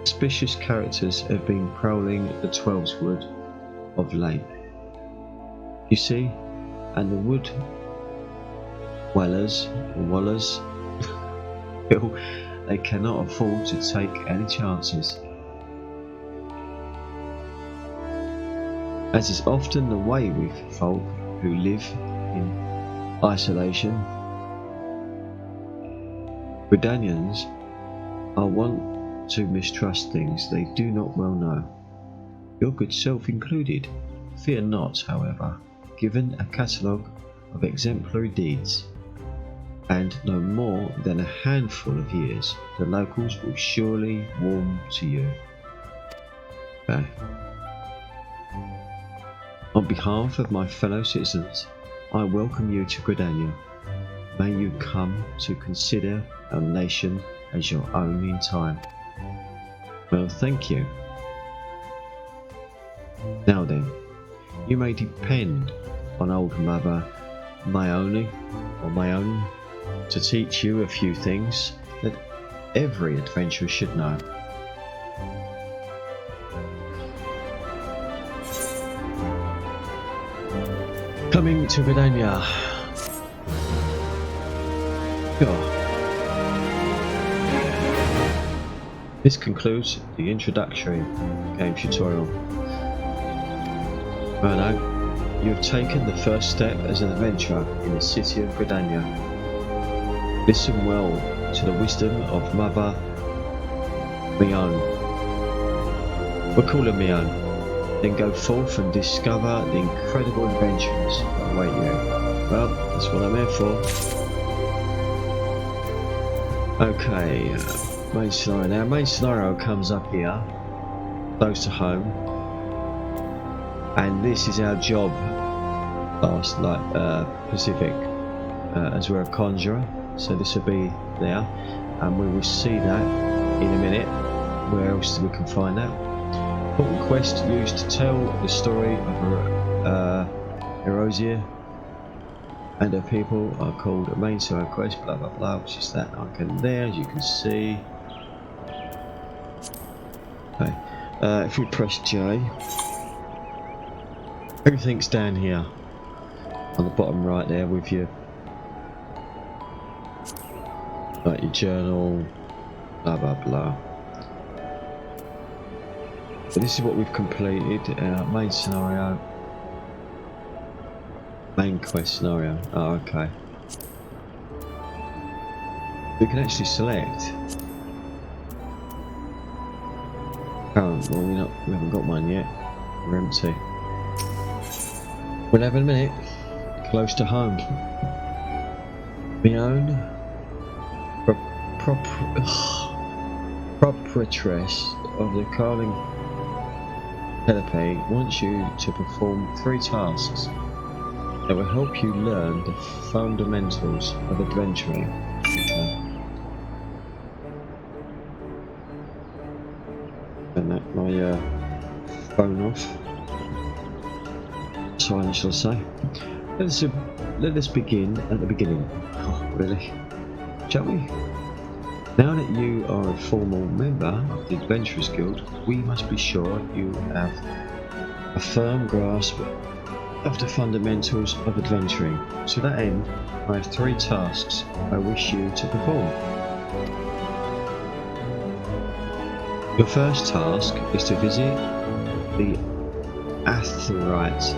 Suspicious characters have been prowling the Twelveswood of late. You see, and the wood dwellers feel they cannot afford to take any chances. As is often the way with folk who live in isolation, Gridanians are wont to mistrust things they do not well know, your good self included. Fear not, however, given a catalogue of exemplary deeds, and no more than a handful of years, the locals will surely warm to you. Okay. On behalf of my fellow citizens, I welcome you to Gridania. May you come to consider our nation as your own in time. Well, thank you. Now then, you may depend on old Mother Maone to teach you a few things that every adventurer should know. Coming to Gridania. Sure. This concludes the introductory game tutorial. Righto, you have taken the first step as an adventurer in the city of Gridania. Listen well to the wisdom of Mother Maone. We'll call her Maone. Then go forth and discover the incredible adventures that await you. Well, that's what I'm here for. Okay, main scenario now. Main scenario comes up here, close to home, and this is our job. Last like Pacific, as we're a conjurer, so this will be there, and we will see that in a minute. Where else we can find that? Important quest used to tell the story of Eorzea and her people are called a main side quest, blah blah blah, which is that icon there, as you can see. Okay, If we press J, everything's down here on the bottom right there with your like your journal, blah blah blah. So this is what we've completed. Our main scenario, main quest scenario. Oh, okay. We can actually select. Oh, well, we haven't got one yet. We're empty. We'll have in a minute. Close to home. My own proprietress of the Garlean Empire wants you to perform 3 tasks that will help you learn the fundamentals of adventuring. Turn that my phone off. Silent, shall I say? Let us begin at the beginning. Oh, really? Shall we? Now that you are a formal member of the Adventurers Guild, we must be sure you have a firm grasp of the fundamentals of adventuring. To that end, I have 3 tasks I wish you to perform. Your first task is to visit the Aetheryte.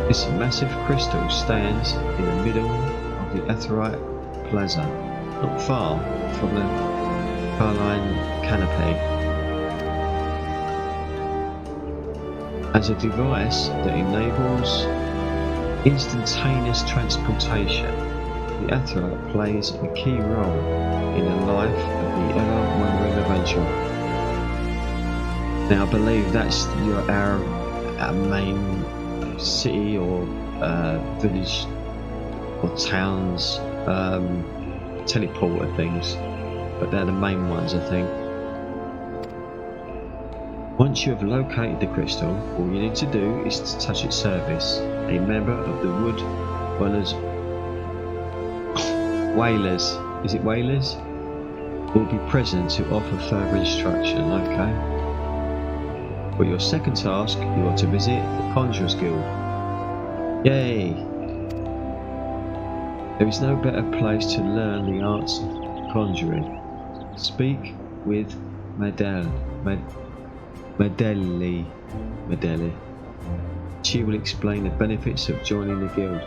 This massive crystal stands in the middle of the Aetheryte Plaza, not far from the Garlean Empire. As a device that enables instantaneous transportation, the Aetheryte plays a key role in the life of the ever-wandering adventurer. Now I believe that's our main city or village or towns teleporter things, but they're the main ones, I think. Once you have located the crystal, all you need to do is to touch its surface. A member of the Wood Whalers, is it Whalers? Will be present to offer further instruction, okay? For your second task, you are to visit the Conjurers Guild. Yay! There is no better place to learn the arts of conjuring. Speak with Medeli. She will explain the benefits of joining the guild.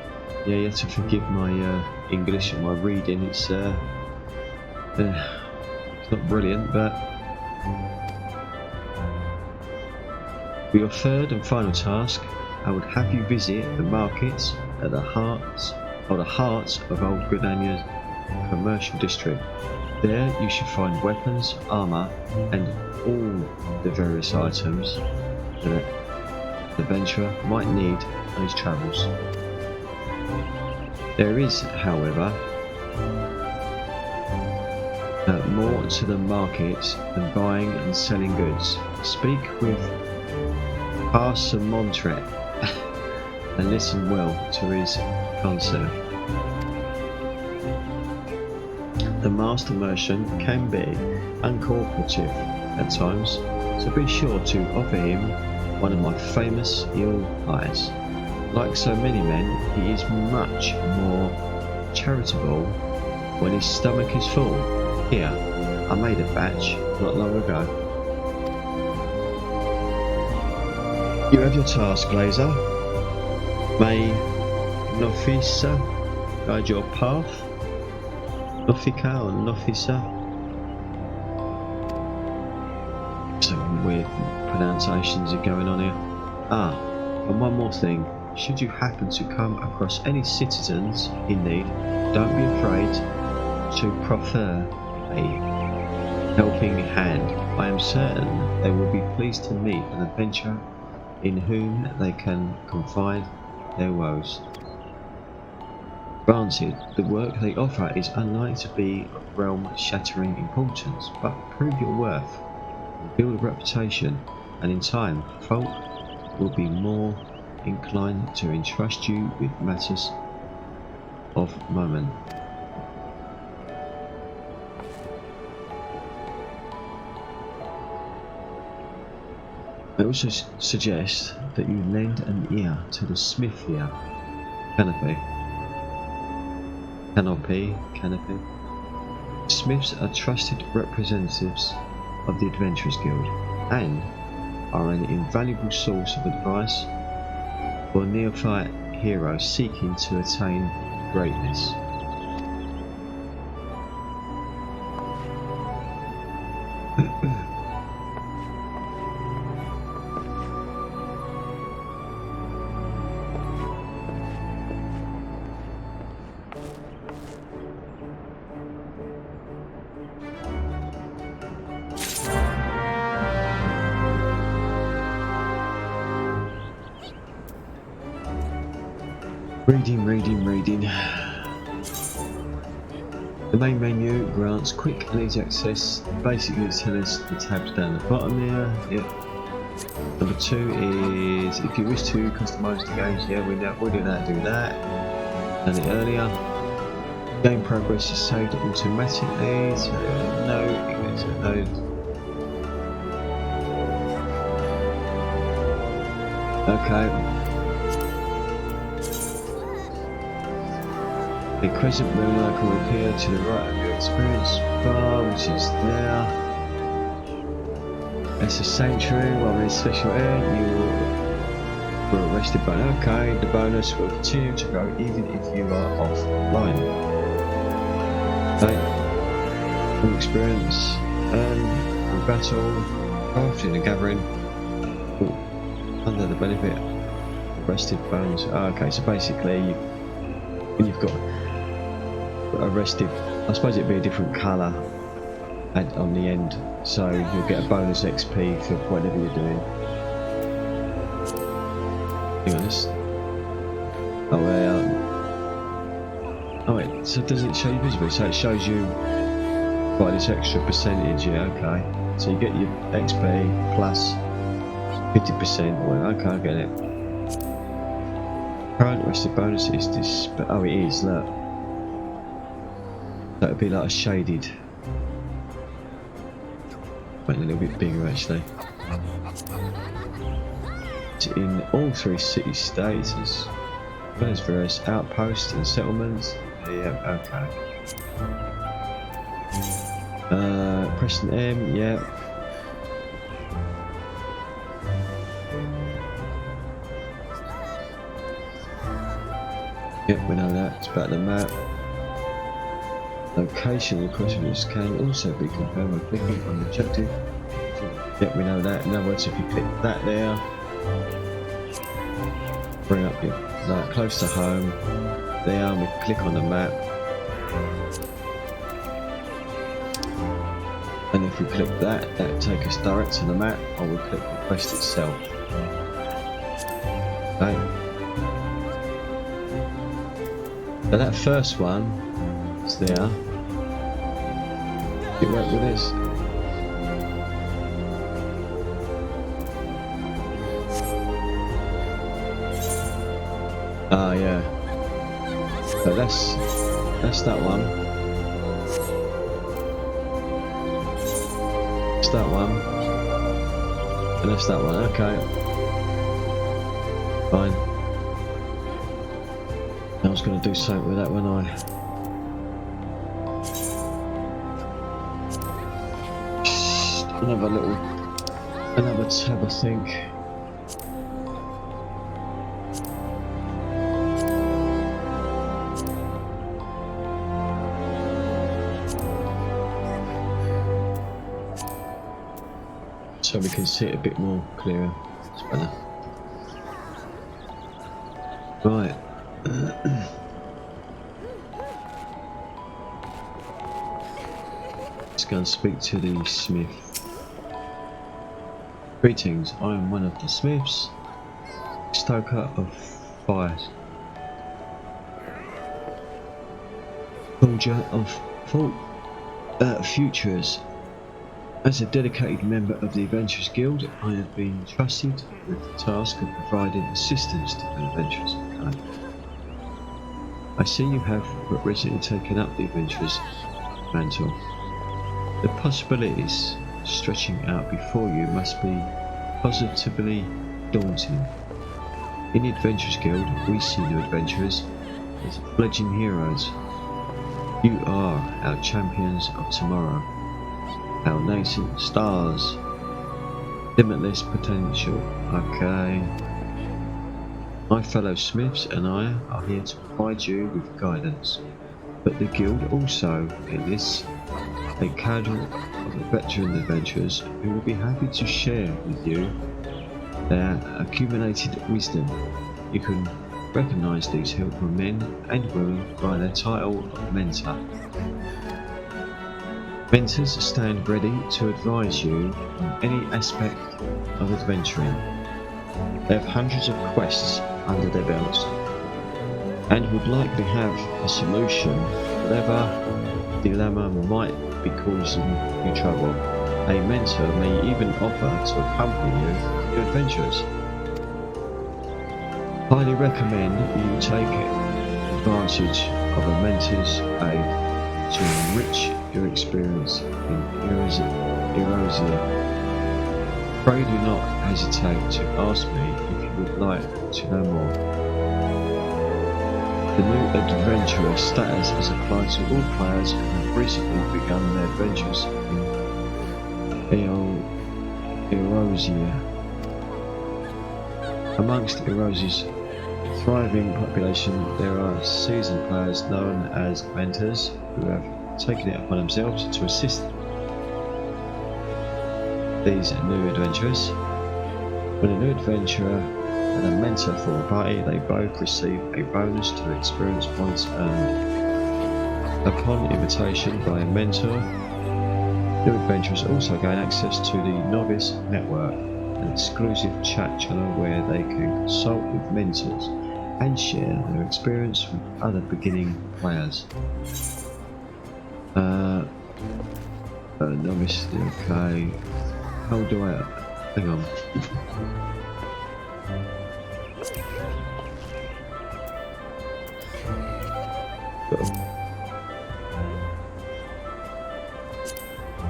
Yeah, you have to forgive my English and my reading. It's not brilliant, but for your third and final task, I would have you visit the markets at the heart of Old Gridania's commercial district. There you should find weapons, armour, and all the various items that the adventurer might need on his travels. There is, however, more to the market than buying and selling goods. Speak with Parsamontret and listen well to his counsel. The master merchant can be uncooperative at times, so be sure to offer him one of my famous eel pies. Like so many men, he is much more charitable when his stomach is full. Here, I made a batch not long ago. You have your task, Laser. May Nofisa guide your path. Nofika or Nofisa? Some weird pronunciations are going on here. Ah, and one more thing. Should you happen to come across any citizens in need, don't be afraid to proffer a helping hand. I am certain they will be pleased to meet an adventurer in whom they can confide their woes. Granted, the work they offer is unlikely to be of realm-shattering importance, but prove your worth, build a reputation, and in time, folk will be more inclined to entrust you with matters of moment. I also suggest that you lend an ear to the smith here. Canopy. Smiths are trusted representatives of the Adventurers Guild and are an invaluable source of advice for neophyte heroes seeking to attain greatness. Reading. The main menu grants quick and easy access. Basically, it's telling us the tabs down the bottom there. Yep. Number 2 is if you wish to customise the games. Yeah, we do that. Done it earlier. Game progress is saved automatically. So no. Okay. A crescent moon icon will appear to the right of your experience bar, which is there. It's a sanctuary. While in special air, you will arrested by okay. The bonus will continue to grow even if you are offline. Okay. Full experience and battle, crafting and gathering. Under the benefit of arrested bones. Okay, so basically, when you've got arrested, I suppose it'd be a different colour on the end, so you'll get a bonus XP for whatever you're doing. Be honest. Oh wait, so does it show you visibly? So it shows you by this extra percentage, yeah, okay. So you get your XP plus 50%, well, okay, I get it. Current arrested bonus is this, but oh it is, look. That would be like a shaded. Wait, a little bit bigger actually. It's in all 3 city-states, as well as various outposts and settlements. Yeah, okay. Pressing M, yeah. Yep, we know that. It's about the map. Location requirements can also be confirmed by clicking on the objective. Yep, we know that. In other words, if you click that there, bring up your like close to home. There, and we click on the map. And if we click that, that will take us direct to the map, or we click the quest itself. Okay. So that first one is there. Did it work with this? Ah, yeah. So that's that one. That's that one. And that's that one. Okay. Fine. I was going to do something with that, when another tab, I think. So we can see it a bit more clearer. It's better. Right. Let's go and speak to the smith. Greetings, I am one of the smiths, stoker of fires, forger of futures. As a dedicated member of the Adventurers Guild, I have been trusted with the task of providing assistance to the adventurers. I see you have recently taken up the adventurers mantle. The possibilities stretching out before you must be positively daunting. In the Adventurers Guild, we see new adventurers as fledgling heroes. You are our champions of tomorrow, our nascent stars, limitless potential. Okay. My fellow smiths and I are here to provide you with guidance, but the guild also enlists a cadre of veteran adventurers who will be happy to share with you their accumulated wisdom. You can recognise these helpful men and women by their title of mentor. Mentors stand ready to advise you on any aspect of adventuring. They have hundreds of quests under their belts and would likely have a solution whatever dilemma might be causing you trouble. A mentor may even offer to accompany you on your adventures. Highly recommend you take advantage of a mentor's aid to enrich your experience in Eorzea. Pray do not hesitate to ask me if you would like to know more. The new adventurer status is applied to all players who have recently begun their adventures in Eorzea. Amongst Eorzea's thriving population, there are seasoned players known as mentors who have taken it upon themselves to assist these new adventurers. When a new adventurer and a mentor form a party, they both receive a bonus to experience points earned. Upon invitation by a mentor, new adventurers also gain access to the Novice Network, an exclusive chat channel where they can consult with mentors and share their experience with other beginning players. Novice, okay. How do I... hang on.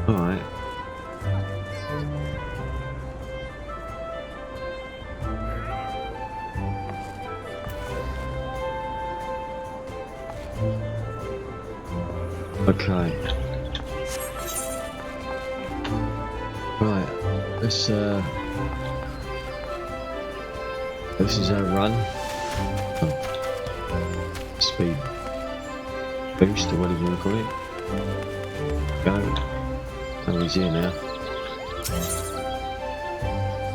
Alright. Okay. Right, let's this is our run. Speed boost or whatever you want to call it. Go. Oh, he's here now.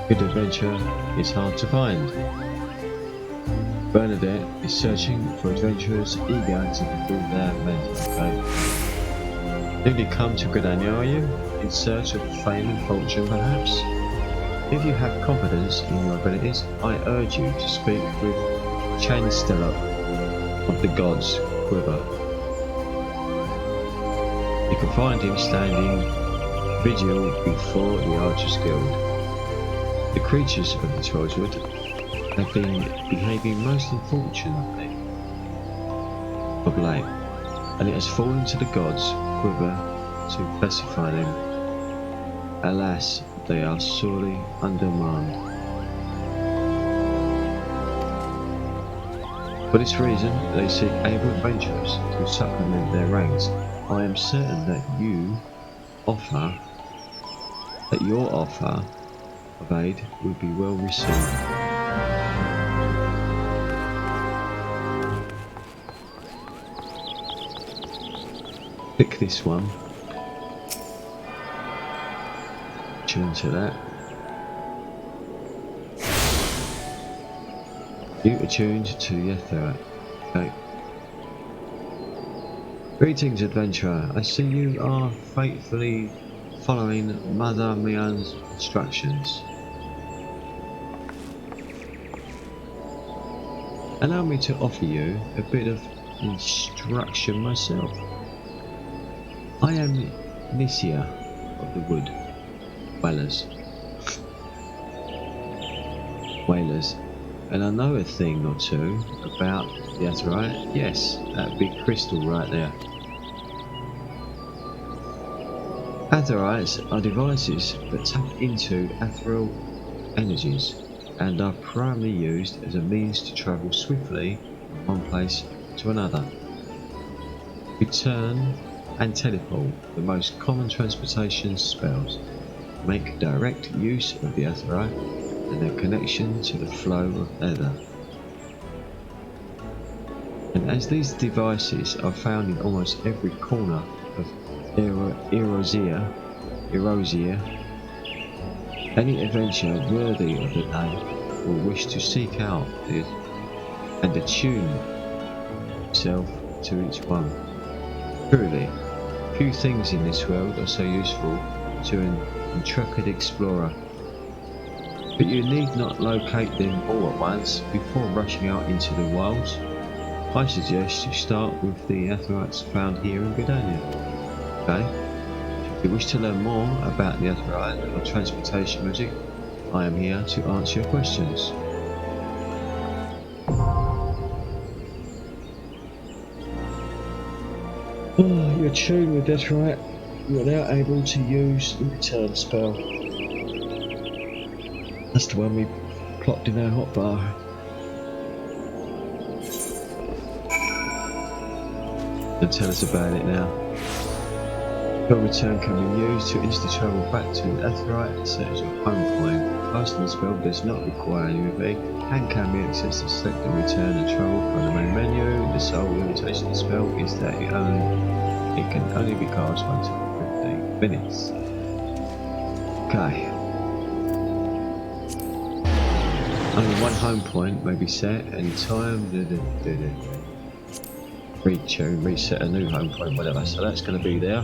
Good adventure is hard to find. Bernadette is searching for adventurers eager to fulfill their mental. Okay. Newly come to Gridania, are you? In search of fame and fortune, perhaps? If you have confidence in your abilities, I urge you to speak with Chancellor of the Gods, Quiver. You can find him standing vigil before the Archers Guild. The creatures of the Trollswood have been behaving most unfortunately of late, and it has fallen to the gods, Quiver, to pacify them. Alas, they are sorely undermined. For this reason, they seek able adventurers to supplement their ranks. I am certain that your offer of aid will be well received. Pick this one. Tune to that. You attuned to Yethera. Okay. Greetings, adventurer. I see you are faithfully following Mother Mian's instructions. Allow me to offer you a bit of instruction myself. I am Nisia of the Wood Whalers, and I know a thing or two about the Azurite. Yes, that big crystal right there. Azurites are devices that tap into ethereal energies and are primarily used as a means to travel swiftly from one place to another. Return and teleport, the most common transportation spells, make direct use of the Aetheryte and their connection to the flow of ether. And as these devices are found in almost every corner of Eorzea, any adventurer worthy of the name will wish to seek out and attune himself to each one. Truly, few things in this world are so useful to an intrepid explorer, but you need not locate them all at once before rushing out into the wilds. I suggest you start with the Aetherytes found here in Garlean. Okay? If you wish to learn more about the Aetheryte or transportation magic, I am here to answer your questions. You're tuned with Aetheryte. You are now able to use the return spell. That's the one we plopped in our hotbar. And tell us about it now. Spell return can be used to instantly travel back to the Aetheryte and set as your home point. Casting the spell does not require UV and can be accessed to select the return and travel from the main menu. The sole limitation of the spell is that it can only be cast once every 15 minutes. Okay. Only one home point may be set any time. Reset a new home point, whatever. So that's going to be there.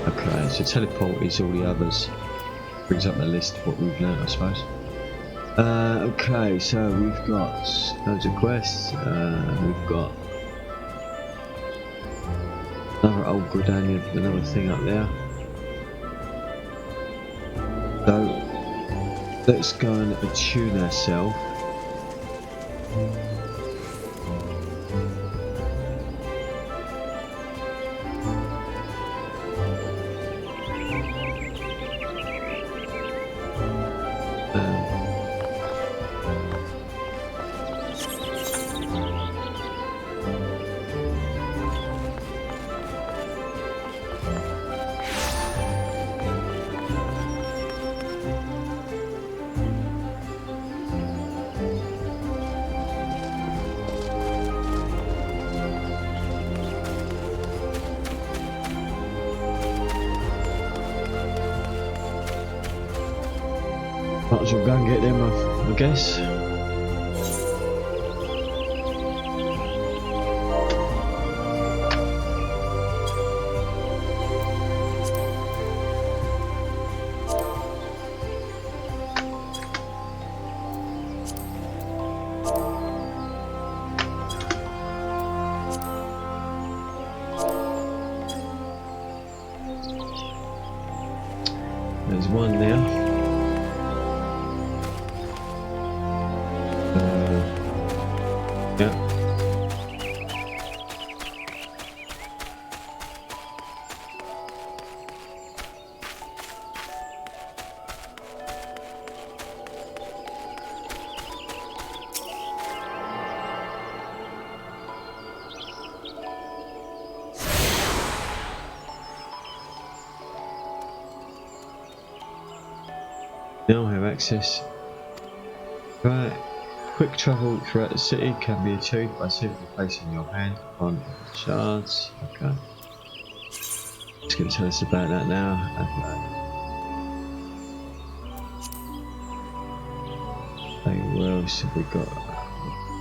Okay, so teleport is all the others. Brings up the list of what we've learnt, I suppose. Okay, so we've got loads of quests. We've got another old Gridania, another thing up there. So let's go and attune ourselves. Might as well go and get them, I guess. There's one there. Yeah. Now I have access. Right. Quick travel throughout the city can be achieved by simply placing your hand on shards. Okay. It's going to tell us about that now. Okay. Okay, what else have we got?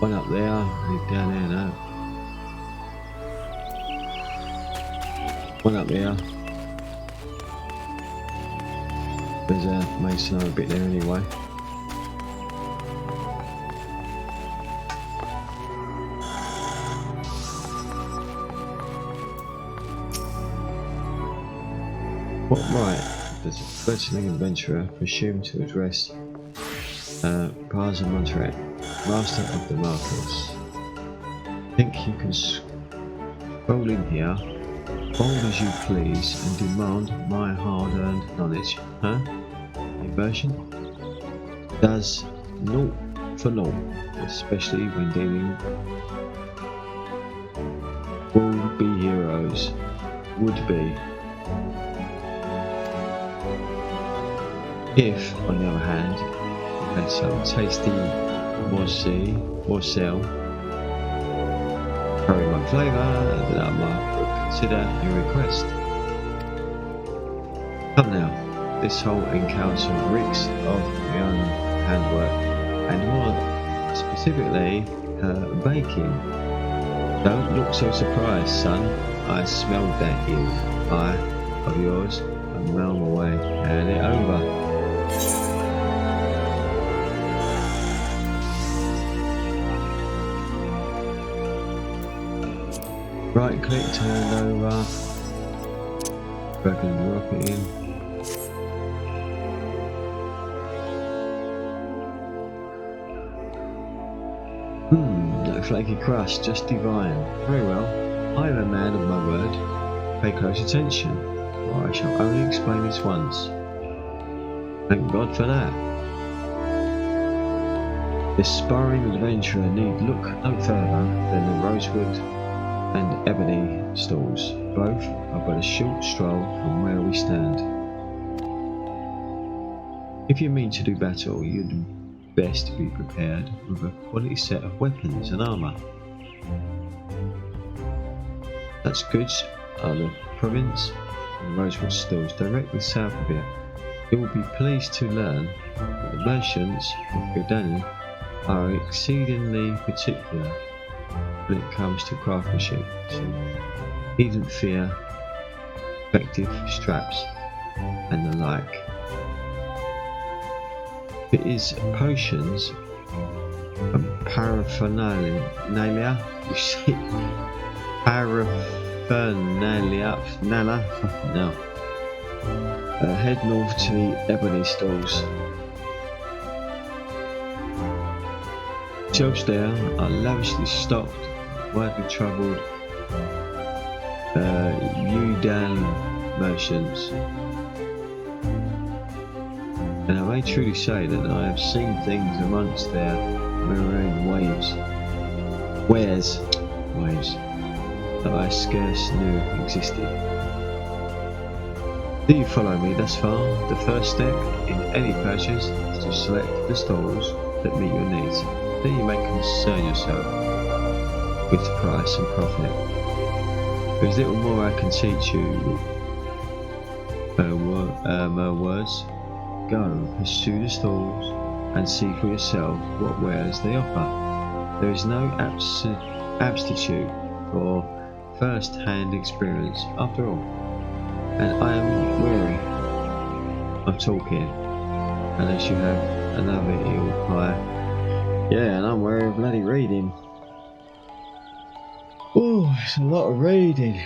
One up there, leave down there now. One up there. There's a mason a bit there anyway. What right does a fledgling adventurer presume to address Bahamut, master of the Marcos? Think you can stroll in here, bold as you please, and demand my hard-earned knowledge, huh? Immersion? does naught for naught, especially when dealing will-be heroes. Would be. If, on the other hand, you had some tasty morsel, curry my flavour, then I might consider your request. Come now, this whole encounter reeks of my own handwork, and more specifically, baking. Don't look so surprised, son. I smelled that ill eye of yours a mile away. Hand it over. Right click, turn over. Drag and drop it in. That flaky crust, just divine. Very well. I am a man of my word. Pay close attention, or I shall only explain this once. Thank God for that. The aspiring adventurer need look no further than the rosewood and ebony stalls. Both are but a short stroll from where we stand. If you mean to do battle, you'd best be prepared with a quality set of weapons and armour. Such goods are the province and rosewood stalls directly south of it. You will be pleased to learn that the merchants of Garlean are exceedingly particular when it comes to craftsmanship, so needn't fear effective straps and the like. It is potions and paraphernalia, you see, paraphernalia, no. Head north to the ebony stalls. Shelves there are lavishly stocked, widely travelled Udan merchants. And I may truly say that I have seen things amongst their marine wares that I scarce knew existed. Do you follow me thus far? The first step in any purchase is to select the stalls that meet your needs. Then you may concern yourself with price and profit. There's little more I can teach you. Words. Go, pursue the stalls, and see for yourself what wares they offer. There is no substitute for first-hand experience, after all. And I am weary of talking, unless you have another eel pie. Yeah, and I'm weary of bloody reading. Oh, it's a lot of reading.